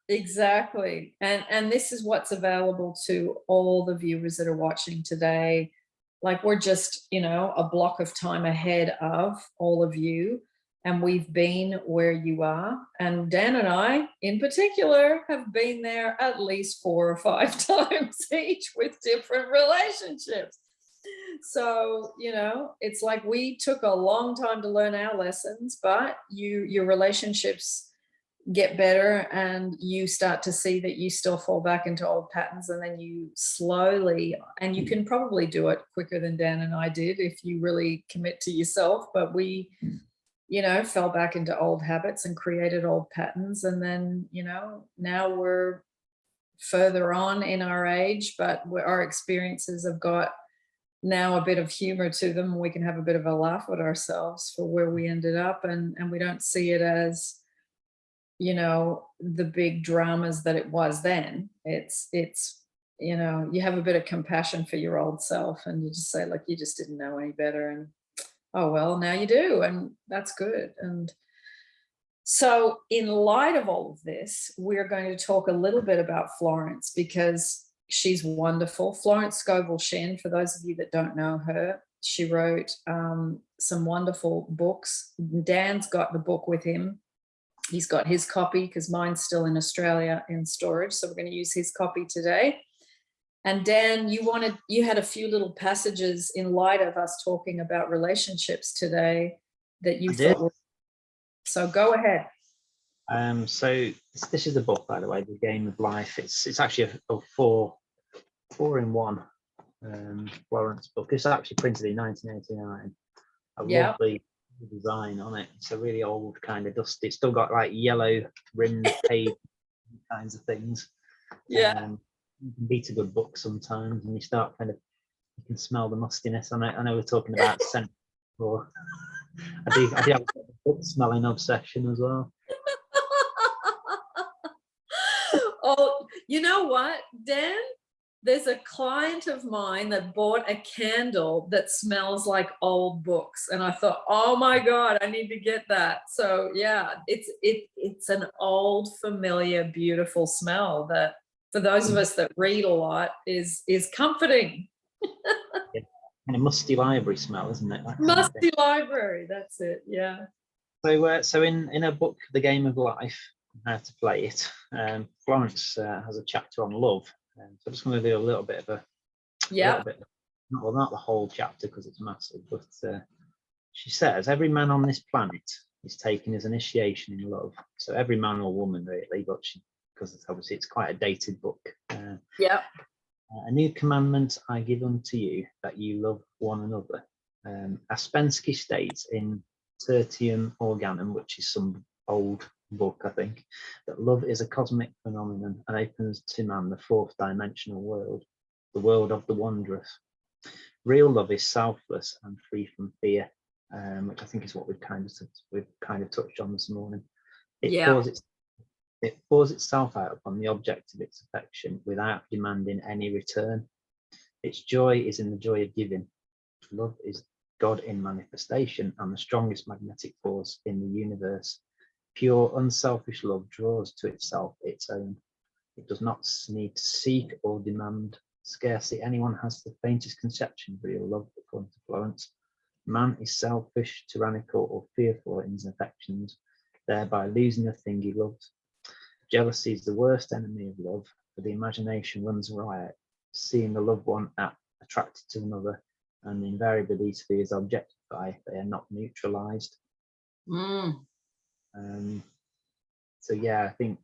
Exactly. And this is what's available to all the viewers that are watching today. Like, we're just, a block of time ahead of all of you, and we've been where you are. And Dan and I, in particular, have been there at least 4 or 5 times each with different relationships. So, it's like we took a long time to learn our lessons, but your relationships get better, and you start to see that you still fall back into old patterns, and then you slowly, and you can probably do it quicker than Dan and I did if you really commit to yourself, but we fell back into old habits and created old patterns. And then now we're further on in our age, but our experiences have got now a bit of humor to them. We can have a bit of a laugh at ourselves for where we ended up, and we don't see it as the big dramas that it was then. It's you have a bit of compassion for your old self, and you just say, like, you just didn't know any better, and oh well, now you do, and that's good. And so, in light of all of this, we're going to talk a little bit about Florence, because she's wonderful. Florence Scovel Shinn, for those of you that don't know her, she wrote some wonderful books. Dan's got the book with him. He's got his copy, because mine's still in Australia in storage. So we're going to use his copy today. And Dan, you had a few little passages in light of us talking about relationships today that you thought were, so go ahead. So this is a book, by the way, The Game of Life. It's actually a 4-in-1 Florence book. It's actually printed in 1989. Lovely design on it. It's a really old, kind of dusty. It's still got like yellow rimmed page kinds of things. You can beat a good book sometimes, and you can smell the mustiness on it. I know we're talking about scent before. I do have a book smelling obsession as well. Oh, you know what, Dan? there's a client of mine that bought a candle that smells like old books, and I thought, oh my God, I need to get that. So yeah, it's an old, familiar, beautiful smell that, for those of us that read a lot, is comforting. Yeah. And a musty library smell, isn't it? That kind of thing. Musty library, that's it. Yeah. So in her book, The Game of Life, How to Play It, Florence has a chapter on love. So I'm just going to do a little bit of a Yeah. little bit, well, not the whole chapter because it's massive, but she says every man on this planet is taking his initiation in love. So every man or woman really, but because obviously it's quite a dated book. Yeah. A new commandment I give unto you, that you love one another. Aspensky states in Tertium Organum, which is some old book, I think, that love is a cosmic phenomenon and opens to man the fourth dimensional world, the world of the wondrous. Real love is selfless and free from fear, which I think is what we've kind of touched on this morning. It pours itself out upon the object of its affection without demanding any return. Its joy is in the joy of giving. Love is God in manifestation and the strongest magnetic force in the universe. Pure, unselfish love draws to itself its own. It does not need to seek or demand. Scarcely anyone has the faintest conception of real love, according to Florence. Man is selfish, tyrannical, or fearful in his affections, thereby losing the thing he loves. Jealousy is the worst enemy of love, for the imagination runs riot, seeing the loved one attracted to another, and invariably these fears are objectified, they are not neutralized. So yeah, I think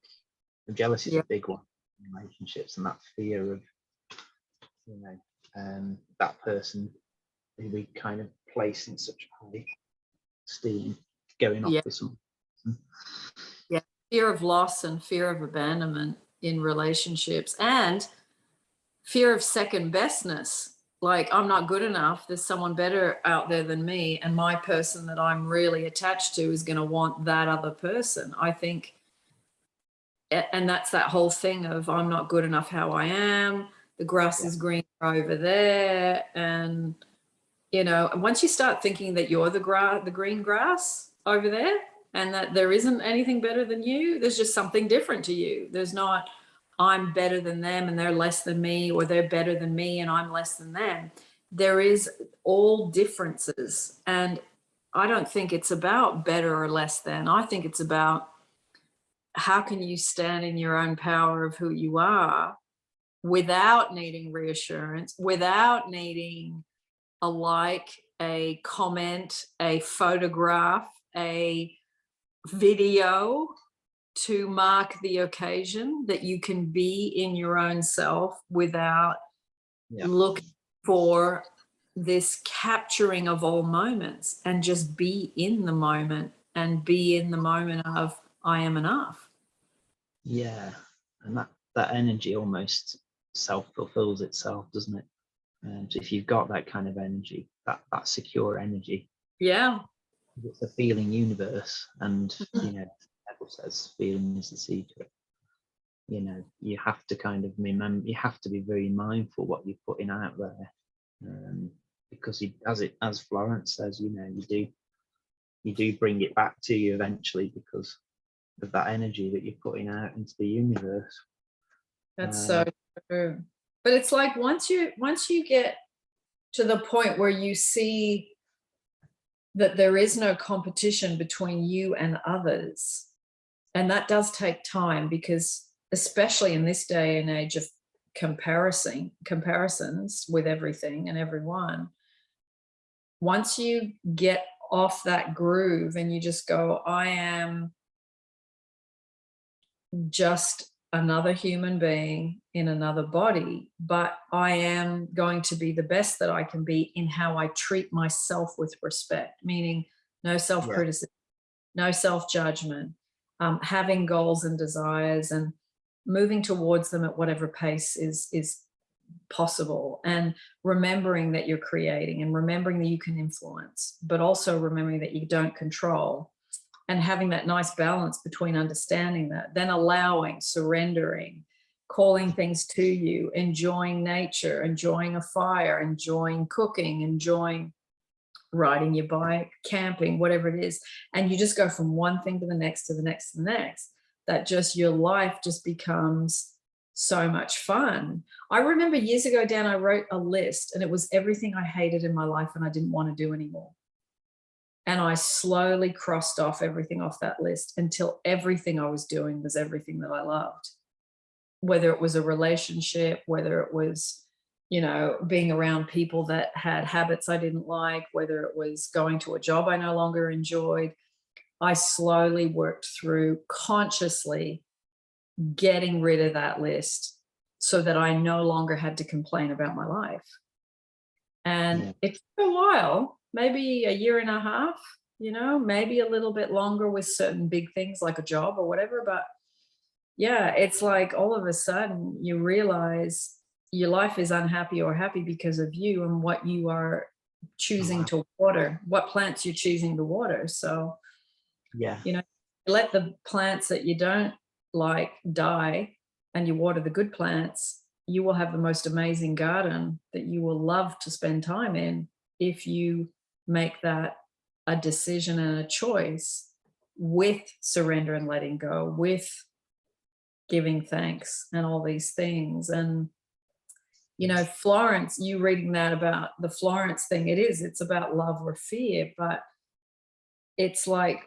jealousy is a big one in relationships, and that fear of, that person who we kind of place in such high esteem going off with someone. Yeah, fear of loss and fear of abandonment in relationships, and fear of second bestness. Like, I'm not good enough, there's someone better out there than me, and my person that I'm really attached to is going to want that other person. I think, and that's that whole thing of I'm not good enough how I am, the grass is greener over there. And once you start thinking that you're the green grass over there, and that there isn't anything better than you, there's just something different to you. There's not I'm better than them and they're less than me, or they're better than me and I'm less than them. There is all differences. And I don't think it's about better or less than. I think it's about how can you stand in your own power of who you are without needing reassurance, without needing a like, a comment, a photograph, a video to mark the occasion, that you can be in your own self without looking for this capturing of all moments, and just be in the moment, and be in the moment of I am enough. Yeah, and that energy almost self-fulfills itself, doesn't it? So if you've got that kind of energy, that secure energy, it's a feeling universe, and Neville says feeling is the secret. You have to kind of remember, you have to be very mindful what you're putting out there, because as Florence says, you do bring it back to you eventually because of that energy that you're putting out into the universe. That's so true. But it's like once you get to the point where you see that there is no competition between you and others, and that does take time, because especially in this day and age of comparisons with everything and everyone, once you get off that groove and you just go, I am just another human being in another body, but I am going to be the best that I can be in how I treat myself with respect, meaning no self-criticism, no self-judgment, having goals and desires and moving towards them at whatever pace is possible, and remembering that you're creating, and remembering that you can influence, but also remembering that you don't control, and having that nice balance between understanding that, then allowing, surrendering, calling things to you, enjoying nature, enjoying a fire, enjoying cooking, enjoying riding your bike, camping, whatever it is. And you just go from one thing to the next, to the next, to the next, that just your life just becomes so much fun. I remember years ago, Dan, I wrote a list and it was everything I hated in my life and I didn't want to do anymore. And I slowly crossed off everything off that list until everything I was doing was everything that I loved. Whether it was a relationship, whether it was, you know, being around people that had habits I didn't like, whether it was going to a job I no longer enjoyed, I slowly worked through consciously getting rid of that list so that I no longer had to complain about my life. And it took a while, maybe a year and a half, you know, maybe a little bit longer with certain big things like a job or whatever. But yeah, it's like all of a sudden you realize your life is unhappy or happy because of you and what you are choosing to water, what plants you're choosing to water. So, you know, let the plants that you don't like die and you water the good plants, you will have the most amazing garden that you will love to spend time in if you make that a decision and a choice with surrender and letting go, with giving thanks and all these things. And you know, Florence, you reading that about the Florence thing, it's about love or fear, but it's like,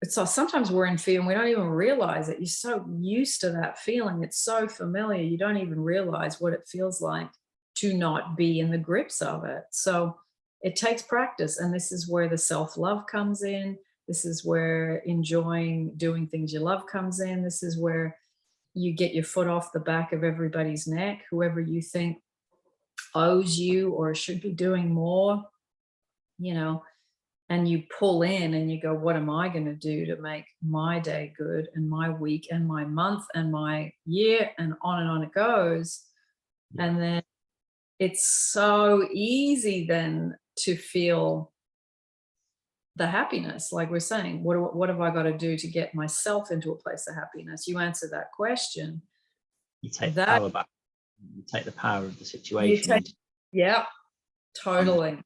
so sometimes we're in fear and we don't even realize it. You're so used to that feeling. It's so familiar. You don't even realize what it feels like to not be in the grips of it. So it takes practice. And this is where the self-love comes in. This is where enjoying doing things you love comes in. This is where you get your foot off the back of everybody's neck, whoever you think owes you or should be doing more, you know, and you pull in and you go, what am I going to do to make my day good and my week and my month and my year, and on it goes. And then it's so easy then to feel the happiness, like we're saying, what have I got to do to get myself into a place of happiness? You answer that question. You take the power back. You take the power of the situation. Yeah, totally.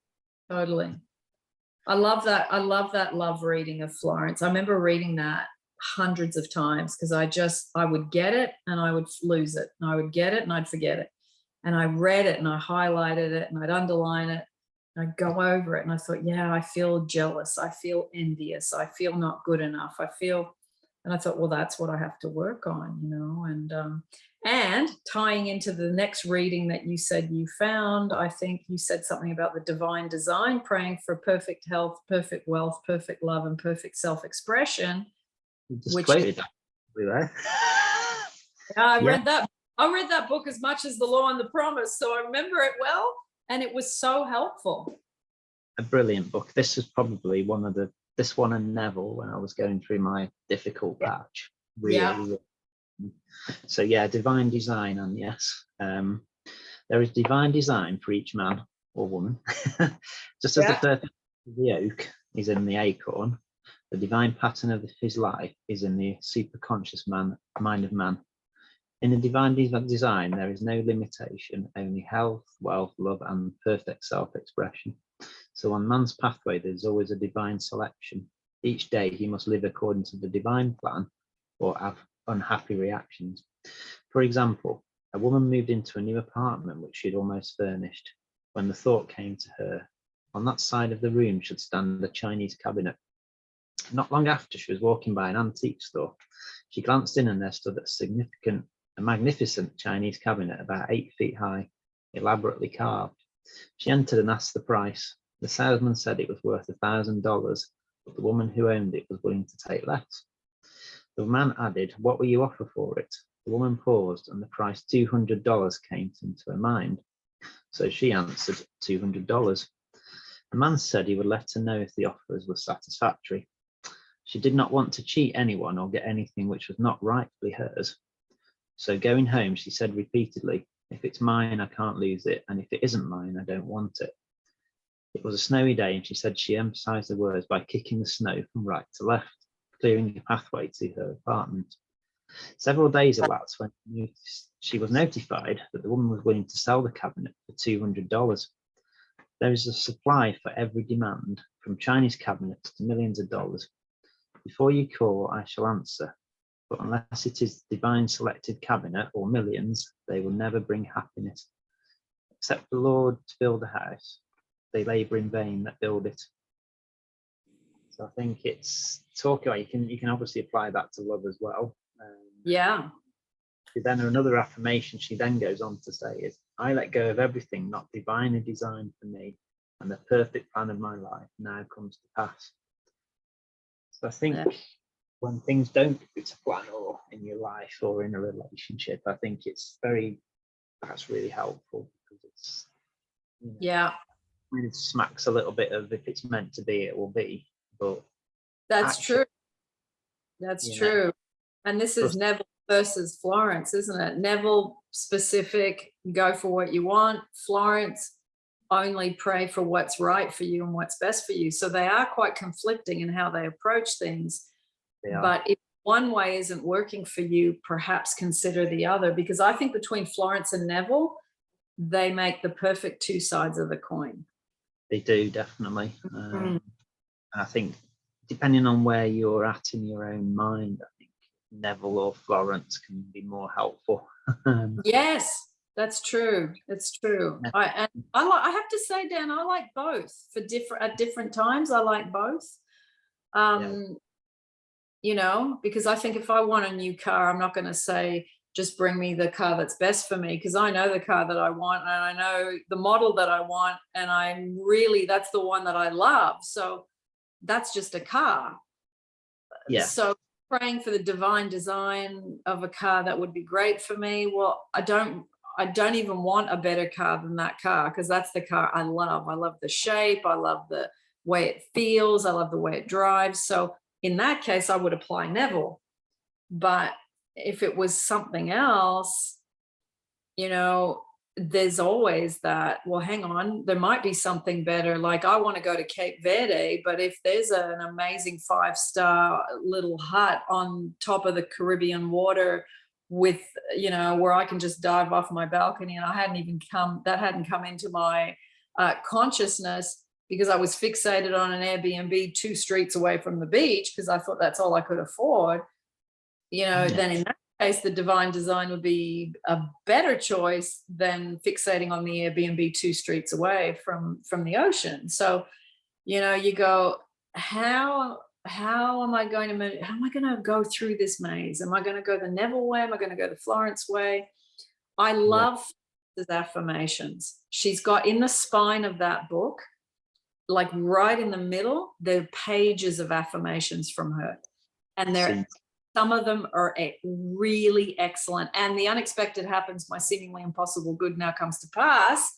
I love that. I love that love reading of Florence. I remember reading that hundreds of times because I would get it and I would lose it. And I would get it and I'd forget it. And I read it and I highlighted it and I'd underline it. And I'd go over it and I thought, yeah, I feel jealous. I feel envious. I feel not good enough. And I thought, well, that's what I have to work on, you know. And tying into the next reading that you said you found, I think you said something about the divine design, praying for perfect health, perfect wealth, perfect love, and perfect self-expression. Just quoted that. I read that book as much as The Law and the Promise, so I remember it well, and it was so helpful. A brilliant book. This was probably this one and Neville when I was going through my difficult patch. Really. So yeah, divine design, and yes, there is divine design for each man or woman. Just as the purpose of the oak is in the acorn, the divine pattern of his life is in the superconscious mind of man. In the divine design, there is no limitation, only health, wealth, love, and perfect self-expression. So on man's pathway, there's always a divine selection. Each day he must live according to the divine plan or have unhappy reactions. For example, a woman moved into a new apartment which she'd almost furnished when the thought came to her, on that side of the room should stand a Chinese cabinet. Not long after, she was walking by an antique store. She glanced in and there stood a magnificent Chinese cabinet about 8 feet high, elaborately carved. She entered and asked the price. The salesman said it was worth $1,000, but the woman who owned it was willing to take less. The man added, "What will you offer for it?" The woman paused and the price $200 came into her mind. So she answered $200. The man said he would let her know if the offers were satisfactory. She did not want to cheat anyone or get anything which was not rightfully hers. So going home, she said repeatedly, "If it's mine, I can't lose it, and if it isn't mine, I don't want it." It was a snowy day, and she said she emphasized the words by kicking the snow from right to left, clearing a pathway to her apartment. Several days elapsed when she was notified that the woman was willing to sell the cabinet for $200. There is a supply for every demand, from Chinese cabinets to millions of dollars. Before you call, I shall answer, but unless it is divine selected cabinet or millions, they will never bring happiness. Except the Lord to build a house, they labour in vain that build it. So I think it's talking about, you can obviously apply that to love as well. Yeah. Then another affirmation she then goes on to say is, I let go of everything not divinely designed for me, and the perfect plan of my life now comes to pass. So I think when things don't go to plan, or in your life or in a relationship, I think that's really helpful, because it's, you know, Yeah. it smacks a little bit of, if it's meant to be, it will be. But That's actually, true. That's true. And this is Neville versus Florence, isn't it? Neville specific, go for what you want. Florence, only pray for what's right for you and what's best for you. So they are quite conflicting in how they approach things. But if one way isn't working for you, perhaps consider the other, because I think between Florence and Neville, they make the perfect two sides of the coin. They do, definitely. I think depending on where you're at in your own mind, I think Neville or Florence can be more helpful. Yes, that's true. It's true. I have to say, Dan, I like both at different times. I like both. You know, because I think if I want a new car, I'm not going to say, just bring me the car that's best for me, because I know the car that I want and I know the model that I want, and that's the one that I love. So that's just a car. Yeah. So praying for the divine design of a car that would be great for me. Well, I don't even want a better car than that car, because that's the car I love. I love the shape. I love the way it feels. I love the way it drives. So in that case, I would apply Neville. But if it was something else, you know, there's always that, well, hang on, there might be something better. Like, I want to go to Cape Verde, but if there's an amazing 5-star little hut on top of the Caribbean water with, you know, where I can just dive off my balcony, and that hadn't come into my consciousness, because I was fixated on an Airbnb 2 streets away from the beach, because I thought that's all I could afford, you know, then in that case, the divine design would be a better choice than fixating on the Airbnb 2 streets away from the ocean. So, you know, you go, how am I going to go through this maze? Am I going to go the Neville way? Am I going to go the Florence way? I love the affirmations. She's got in the spine of that book, like right in the middle, there are pages of affirmations from her. And some of them are really excellent. And the unexpected happens, my seemingly impossible good now comes to pass.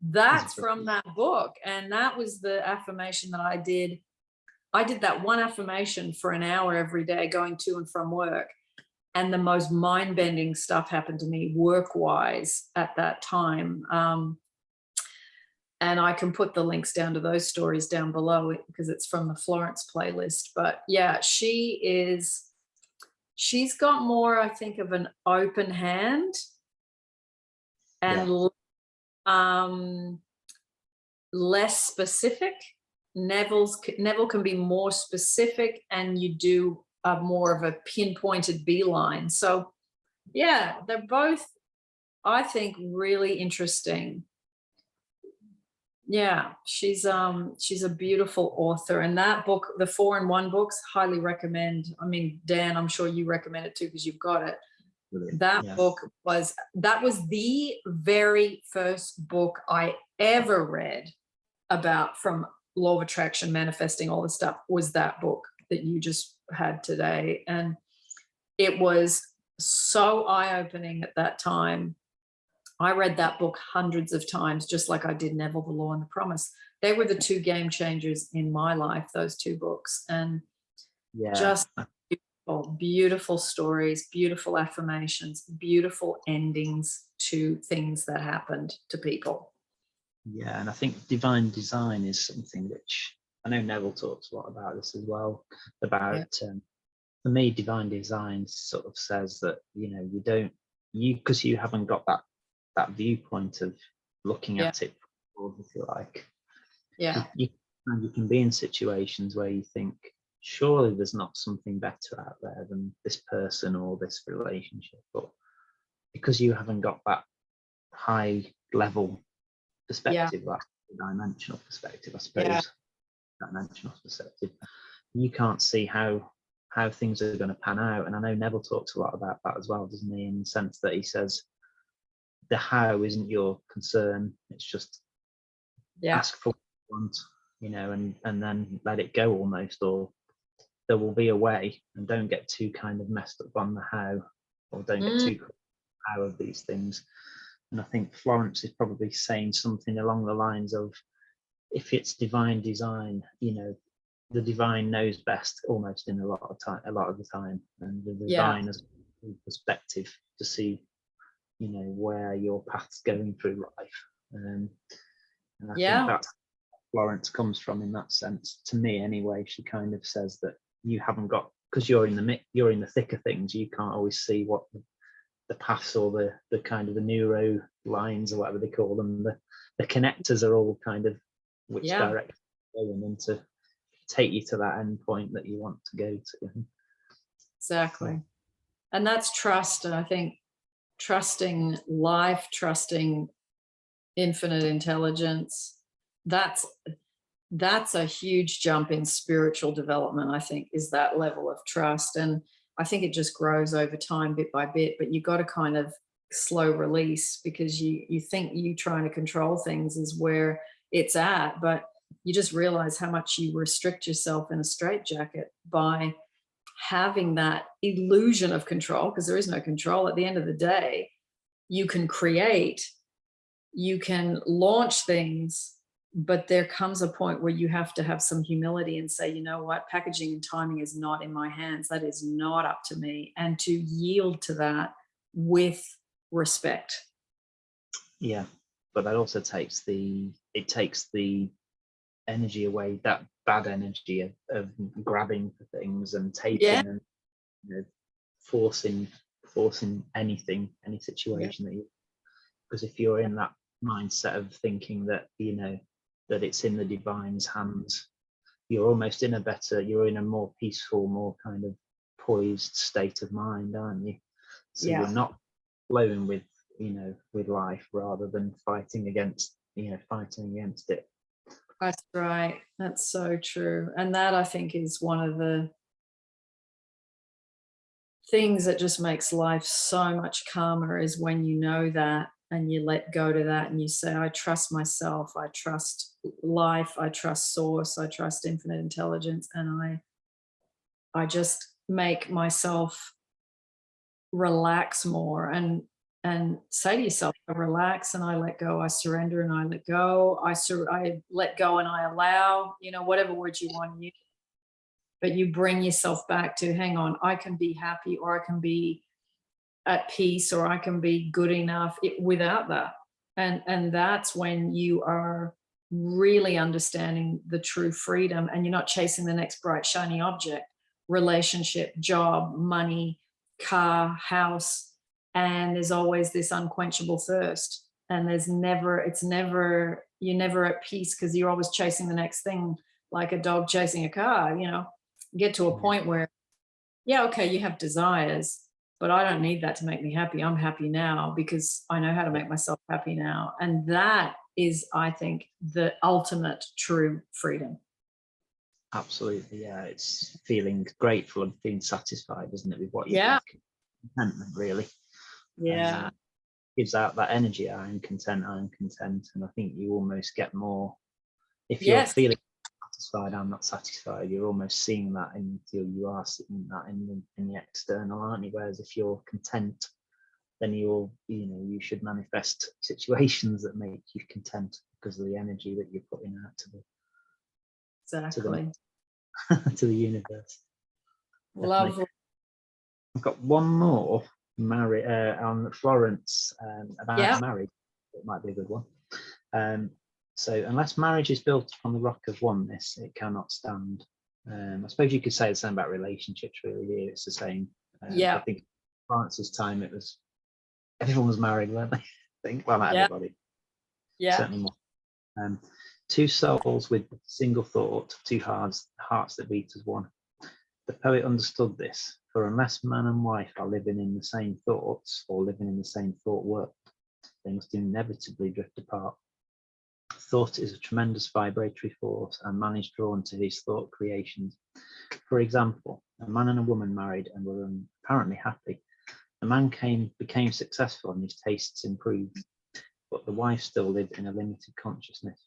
That's from that book. And that was the affirmation that I did. I did that one affirmation for an hour every day going to and from work. And the most mind-bending stuff happened to me work-wise at that time. And I can put the links down to those stories down below, because it's from the Florence playlist. But yeah, she's got more, I think, of an open hand, and less specific. Neville can be more specific, and you do more of a pinpointed beeline. So yeah, they're both, I think, really interesting. Yeah, she's a beautiful author, and that book, the 4-in-1 books, highly recommend. I mean, Dan, I'm sure you recommend it too, because you've got it. Brilliant. That book was the very first book I ever read about, from law of attraction, manifesting, all this stuff, was that book that you just had today. And it was so eye-opening at that time. I read that book hundreds of times, just like I did Neville, the Law and the Promise. They were the 2 game changers in my life, those 2 books. And just beautiful stories, beautiful affirmations, beautiful endings to things that happened to people. Yeah, and I think divine design is something which, I know Neville talks a lot about this as well, about for me, divine design sort of says that, you know, because you haven't got that viewpoint of looking at it, if you like. Yeah. You can be in situations where you think, surely there's not something better out there than this person or this relationship, but because you haven't got that high level perspective, that dimensional perspective, I suppose, dimensional perspective, you can't see how things are going to pan out. And I know Neville talks a lot about that as well, doesn't he, in the sense that he says the how isn't your concern, it's just ask for what you want, you know, and then let it go almost, or there will be a way, and don't get too kind of messed up on the how, or don't get too how of these things. And I think Florence is probably saying something along the lines of, if it's divine design, you know, the divine knows best almost in a lot of the time, and the divine has a perspective to see, you know, where your path's going through life. And I think that's Florence comes from in that sense. To me anyway, she kind of says that you haven't got, because you're in the thick of things, you can't always see what the paths or the kind of the neuro lines or whatever they call them, the connectors are all kind of which direction going, and to take you to that end point that you want to go to. Exactly. And that's trust. And I think trusting life, trusting infinite intelligence, that's a huge jump in spiritual development, I think, is that level of trust. And I think it just grows over time, bit by bit, but you got to kind of slow release, because you think you trying to control things is where it's at, but you just realize how much you restrict yourself in a straitjacket by having that illusion of control, because there is no control. At the end of the day, you can create, you can launch things, but there comes a point where you have to have some humility and say, you know what, packaging and timing is not in my hands. That is not up to me. And to yield to that with respect. Yeah, but that also takes the energy away, that bad energy of grabbing for things and taking and, you know, forcing anything, any situation that you, because if you're in that mindset of thinking that, you know, that it's in the divine's hands, you're almost in you're in a more peaceful, more kind of poised state of mind, aren't you? So you're not flowing with, you know, with life, rather than fighting against it. That's right. That's so true. And that, I think, is one of the things that just makes life so much calmer, is when you know that and you let go to that and you say, I trust myself, I trust life, I trust source, I trust infinite intelligence, and I just make myself relax more and say to yourself, I relax and I let go, I surrender and I let go, I let go and I allow, you know, whatever words you want to use. But you bring yourself back to, hang on, I can be happy, or I can be at peace, or I can be good enough without that. And that's when you are really understanding the true freedom, and you're not chasing the next bright, shiny object, relationship, job, money, car, house. And there's always this unquenchable thirst. And you're never at peace, because you're always chasing the next thing, like a dog chasing a car. You know, you get to a point where, okay, you have desires, but I don't need that to make me happy. I'm happy now because I know how to make myself happy now. And that is, I think, the ultimate true freedom. Absolutely, yeah. It's feeling grateful and feeling satisfied, isn't it, with what you do? Contentment, really. Yeah. Gives out that energy. I am content, and I think you almost get more, if you're feeling satisfied, I'm not satisfied, you're almost seeing that, and you are seeing that in the external, aren't you? Whereas if you're content, then you should manifest situations that make you content, because of the energy that you're putting out to the universe. Lovely. I've got one more on Florence about marriage. It might be a good one. So, unless marriage is built on the rock of oneness, it cannot stand. I suppose you could say the same about relationships, really. Here it's the same. I think Florence's time, it was everyone was married, weren't they? I think, well, not everybody. Certainly more. Two souls with single thought, two hearts that beat as one. The poet understood this, for unless man and wife are living in the same thoughts or living in the same thought world, they must inevitably drift apart. Thought is a tremendous vibratory force, and man is drawn to his thought creations. For example, a man and a woman married and were apparently happy. The man became successful and his tastes improved, but the wife still lived in a limited consciousness.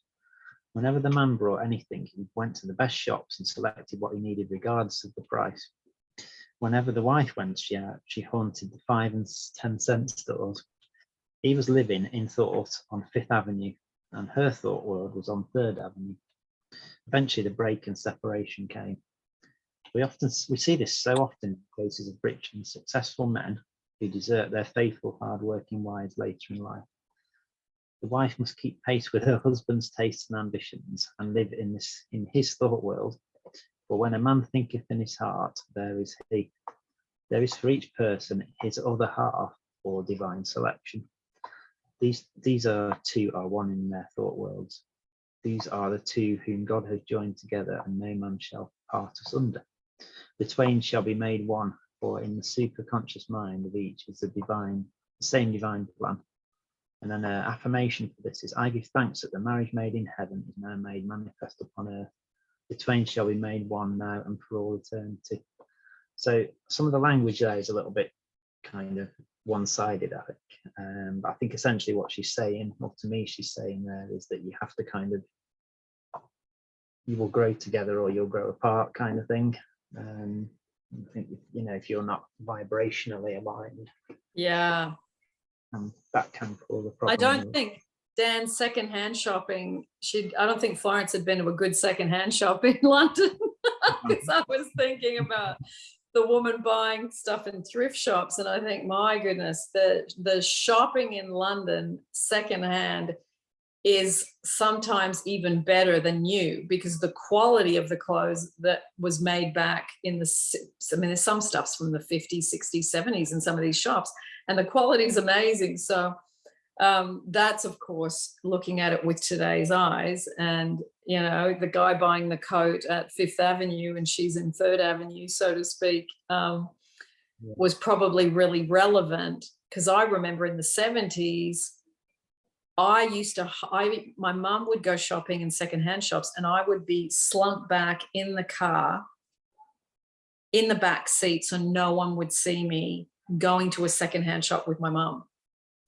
Whenever the man brought anything, he went to the best shops and selected what he needed regardless of the price. Whenever the wife went, she haunted the 5 and 10 cent stores. He was living in thought on Fifth Avenue, and her thought world was on 3rd Avenue. Eventually, the break and separation came. We see this so often in cases of rich and successful men who desert their faithful, hard-working wives later in life. The wife must keep pace with her husband's tastes and ambitions and live in his thought world. For when a man thinketh in his heart, there is he. There is for each person his other half, or divine selection. These two are one in their thought worlds. These are the two whom God has joined together, and no man shall part asunder. The twain shall be made one, for in the superconscious mind of each is the same divine plan. And then an affirmation for this is, I give thanks that the marriage made in heaven is now made manifest upon earth. The twain shall be made one now and for all eternity. So some of the language there is a little bit kind of one-sided, I think. But I think essentially what she's saying, or to me she's saying there, is that you have to kind of, you will grow together or you'll grow apart kind of thing. I think, if you're not vibrationally aligned. Yeah. That can cause a problem. I don't think Dan's secondhand shopping, I don't think Florence had been to a good secondhand shop in London, because I was thinking about the woman buying stuff in thrift shops, and I think, my goodness, the shopping in London secondhand is sometimes even better than new, because the quality of the clothes that was made back in there's some stuff's from the 50s, 60s, 70s in some of these shops, and the quality is amazing. So that's, of course, looking at it with today's eyes. And, the guy buying the coat at Fifth Avenue and she's in 3rd Avenue, so to speak, was probably really relevant, because I remember in the 70s, my mum would go shopping in secondhand shops, and I would be slumped back in the car in the back seat so no one would see me going to a secondhand shop with my mum,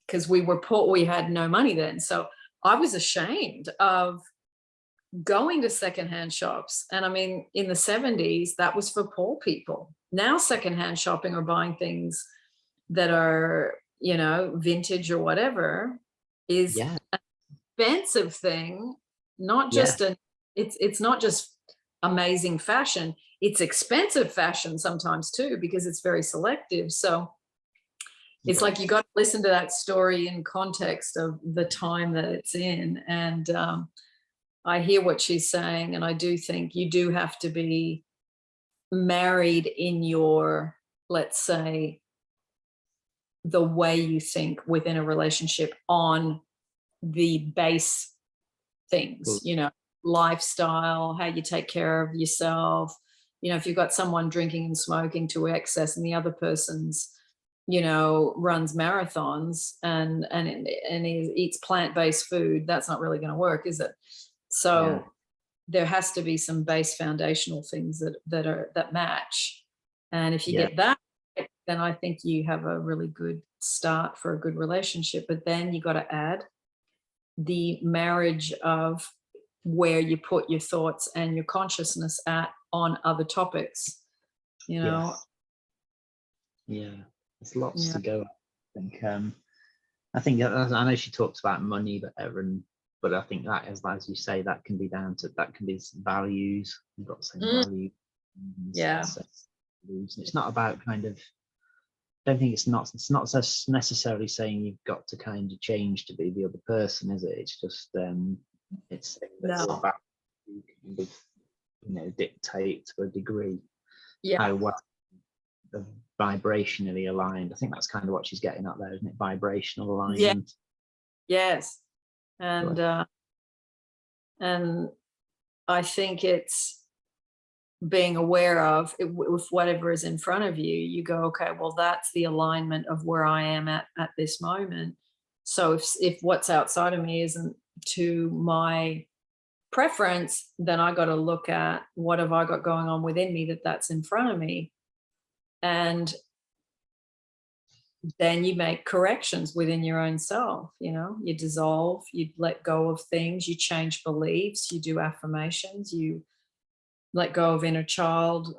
because we were poor, we had no money then. So I was ashamed of going to secondhand shops. And I mean, in the 70s, that was for poor people. Now secondhand shopping or buying things that are, vintage or whatever is an expensive thing, not just it's not just amazing fashion, it's expensive fashion sometimes too, because it's very selective. So it's like you got to listen to that story in context of the time that it's in. And I hear what she's saying, and I do think you do have to be married in your, let's say, the way you think within a relationship on the base things, lifestyle, how you take care of yourself. If you've got someone drinking and smoking to excess and the other person's, runs marathons and he eats plant-based food, that's not really going to work, is it? So there has to be some base foundational things that match. And if you get that, then I think you have a really good start for a good relationship. But then you got to add the marriage of where you put your thoughts and your consciousness at on other topics, there's lots to go. I think I know she talks about money, but I think that is, as you say, that can be values. You've got the same values. It's not about kind of, I don't think it's not necessarily saying you've got to kind of change to be the other person, is it? It's just it's about dictate to a degree Yeah. how well the vibrationally aligned. I think that's kind of what she's getting at there, isn't it? Vibrational alignment. Yes. And I think it's being aware of it, with whatever is in front of you. You go, okay, well, that's the alignment of where I am at this moment. So if what's outside of me isn't to my preference, then I got to look at what have I got going on within me that's in front of me. And then you make corrections within your own self. You dissolve, you let go of things, you change beliefs, you do affirmations, you let go of inner child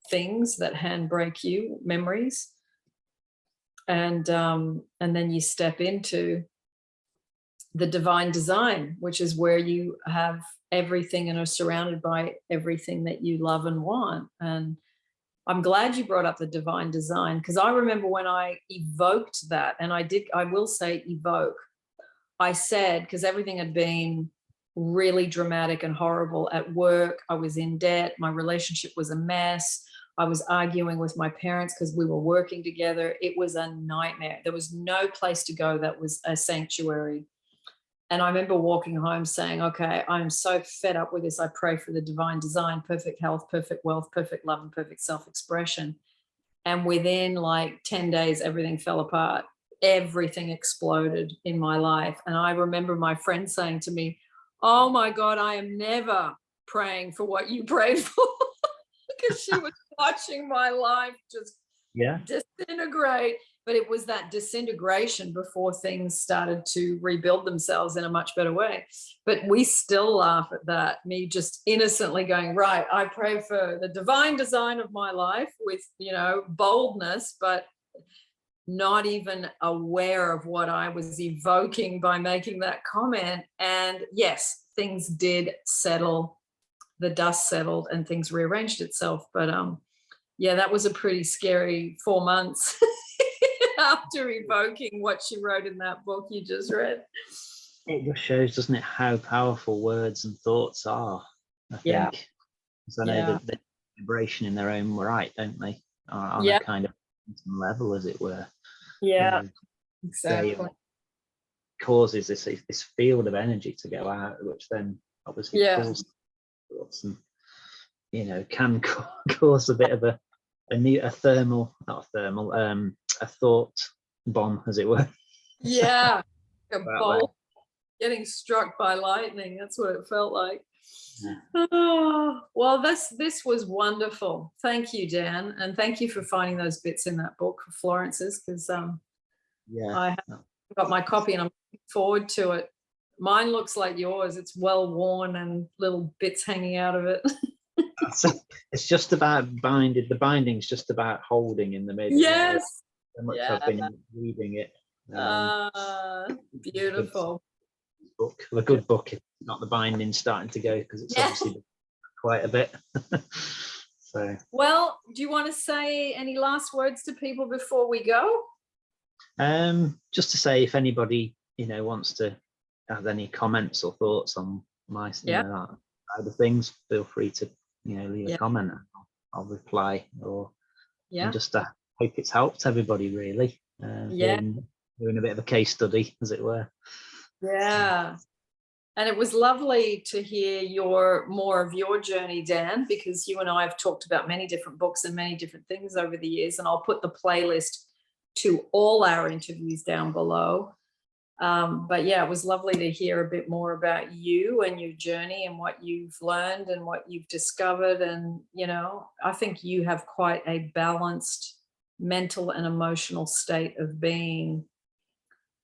things that handbrake you, memories. And then you step into the divine design, which is where you have everything and are surrounded by everything that you love and want. And I'm glad you brought up the divine design, because I remember when I evoked that, and I will say evoke, I said, because everything had been really dramatic and horrible at work. I was in debt. My relationship was a mess. I was arguing with my parents because we were working together. It was a nightmare. There was no place to go that was a sanctuary. And I remember walking home saying, okay, I'm so fed up with this. I pray for the divine design, perfect health, perfect wealth, perfect love, and perfect self-expression. And within like 10 days, everything fell apart. Everything exploded in my life. And I remember my friend saying to me, oh my God, I am never praying for what you prayed for. Because she was watching my life just disintegrate. But it was that disintegration before things started to rebuild themselves in a much better way. But we still laugh at that, me just innocently going, right, I pray for the divine design of my life with, boldness, but not even aware of what I was evoking by making that comment. And yes, things did settle, the dust settled and things rearranged itself. But that was a pretty scary 4 months after evoking what she wrote in that book you just read. It just shows, doesn't it, how powerful words and thoughts are, I think. Because I know that the vibration in their own right, don't they? On a kind of level, as it were. Yeah, exactly. Causes this field of energy to go out, which then obviously pulls thoughts and can cause a bit of a thought bomb, as it were. Yeah, a bolt getting struck by lightning. That's what it felt like. Yeah. Oh, well, this was wonderful. Thank you, Dan, and thank you for finding those bits in that book for Florence's, because I have got my copy and I'm looking forward to it. Mine looks like yours. It's well worn and little bits hanging out of it. It's just about binding. The binding's just about holding in the middle. Yes. So much I've been reading it. Beautiful. A good book. Not the binding starting to go, because it's obviously quite a bit. So. Well, do you want to say any last words to people before we go? Just to say, if anybody wants to have any comments or thoughts on my side of things, feel free to leave a comment. I'll reply, and just hope it's helped everybody, really. Doing a bit of a case study, as it were. Yeah. And it was lovely to hear more of your journey, Dan, because you and I have talked about many different books and many different things over the years. And I'll put the playlist to all our interviews down below. But it was lovely to hear a bit more about you and your journey and what you've learned and what you've discovered. And, I think you have quite a balanced mental and emotional state of being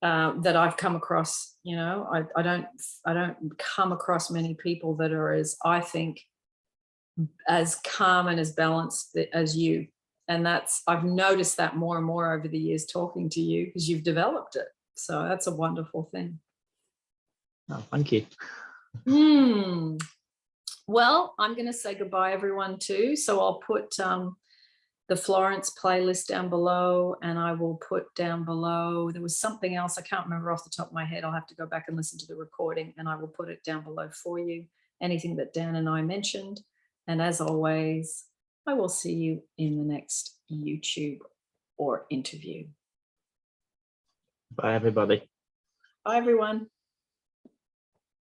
that I've come across. I don't come across many people that are as calm and as balanced as you. And I've noticed that more and more over the years talking to you, because you've developed it. So that's a wonderful thing. Oh, thank you. Well, I'm going to say goodbye, everyone, too. So I'll put the Florence playlist down below, and I will put down below, there was something else I can't remember off the top of my head. I'll have to go back and listen to the recording, and I will put it down below for you, anything that Dan and I mentioned. And as always, I will see you in the next YouTube or interview. Bye, everybody. Bye, everyone.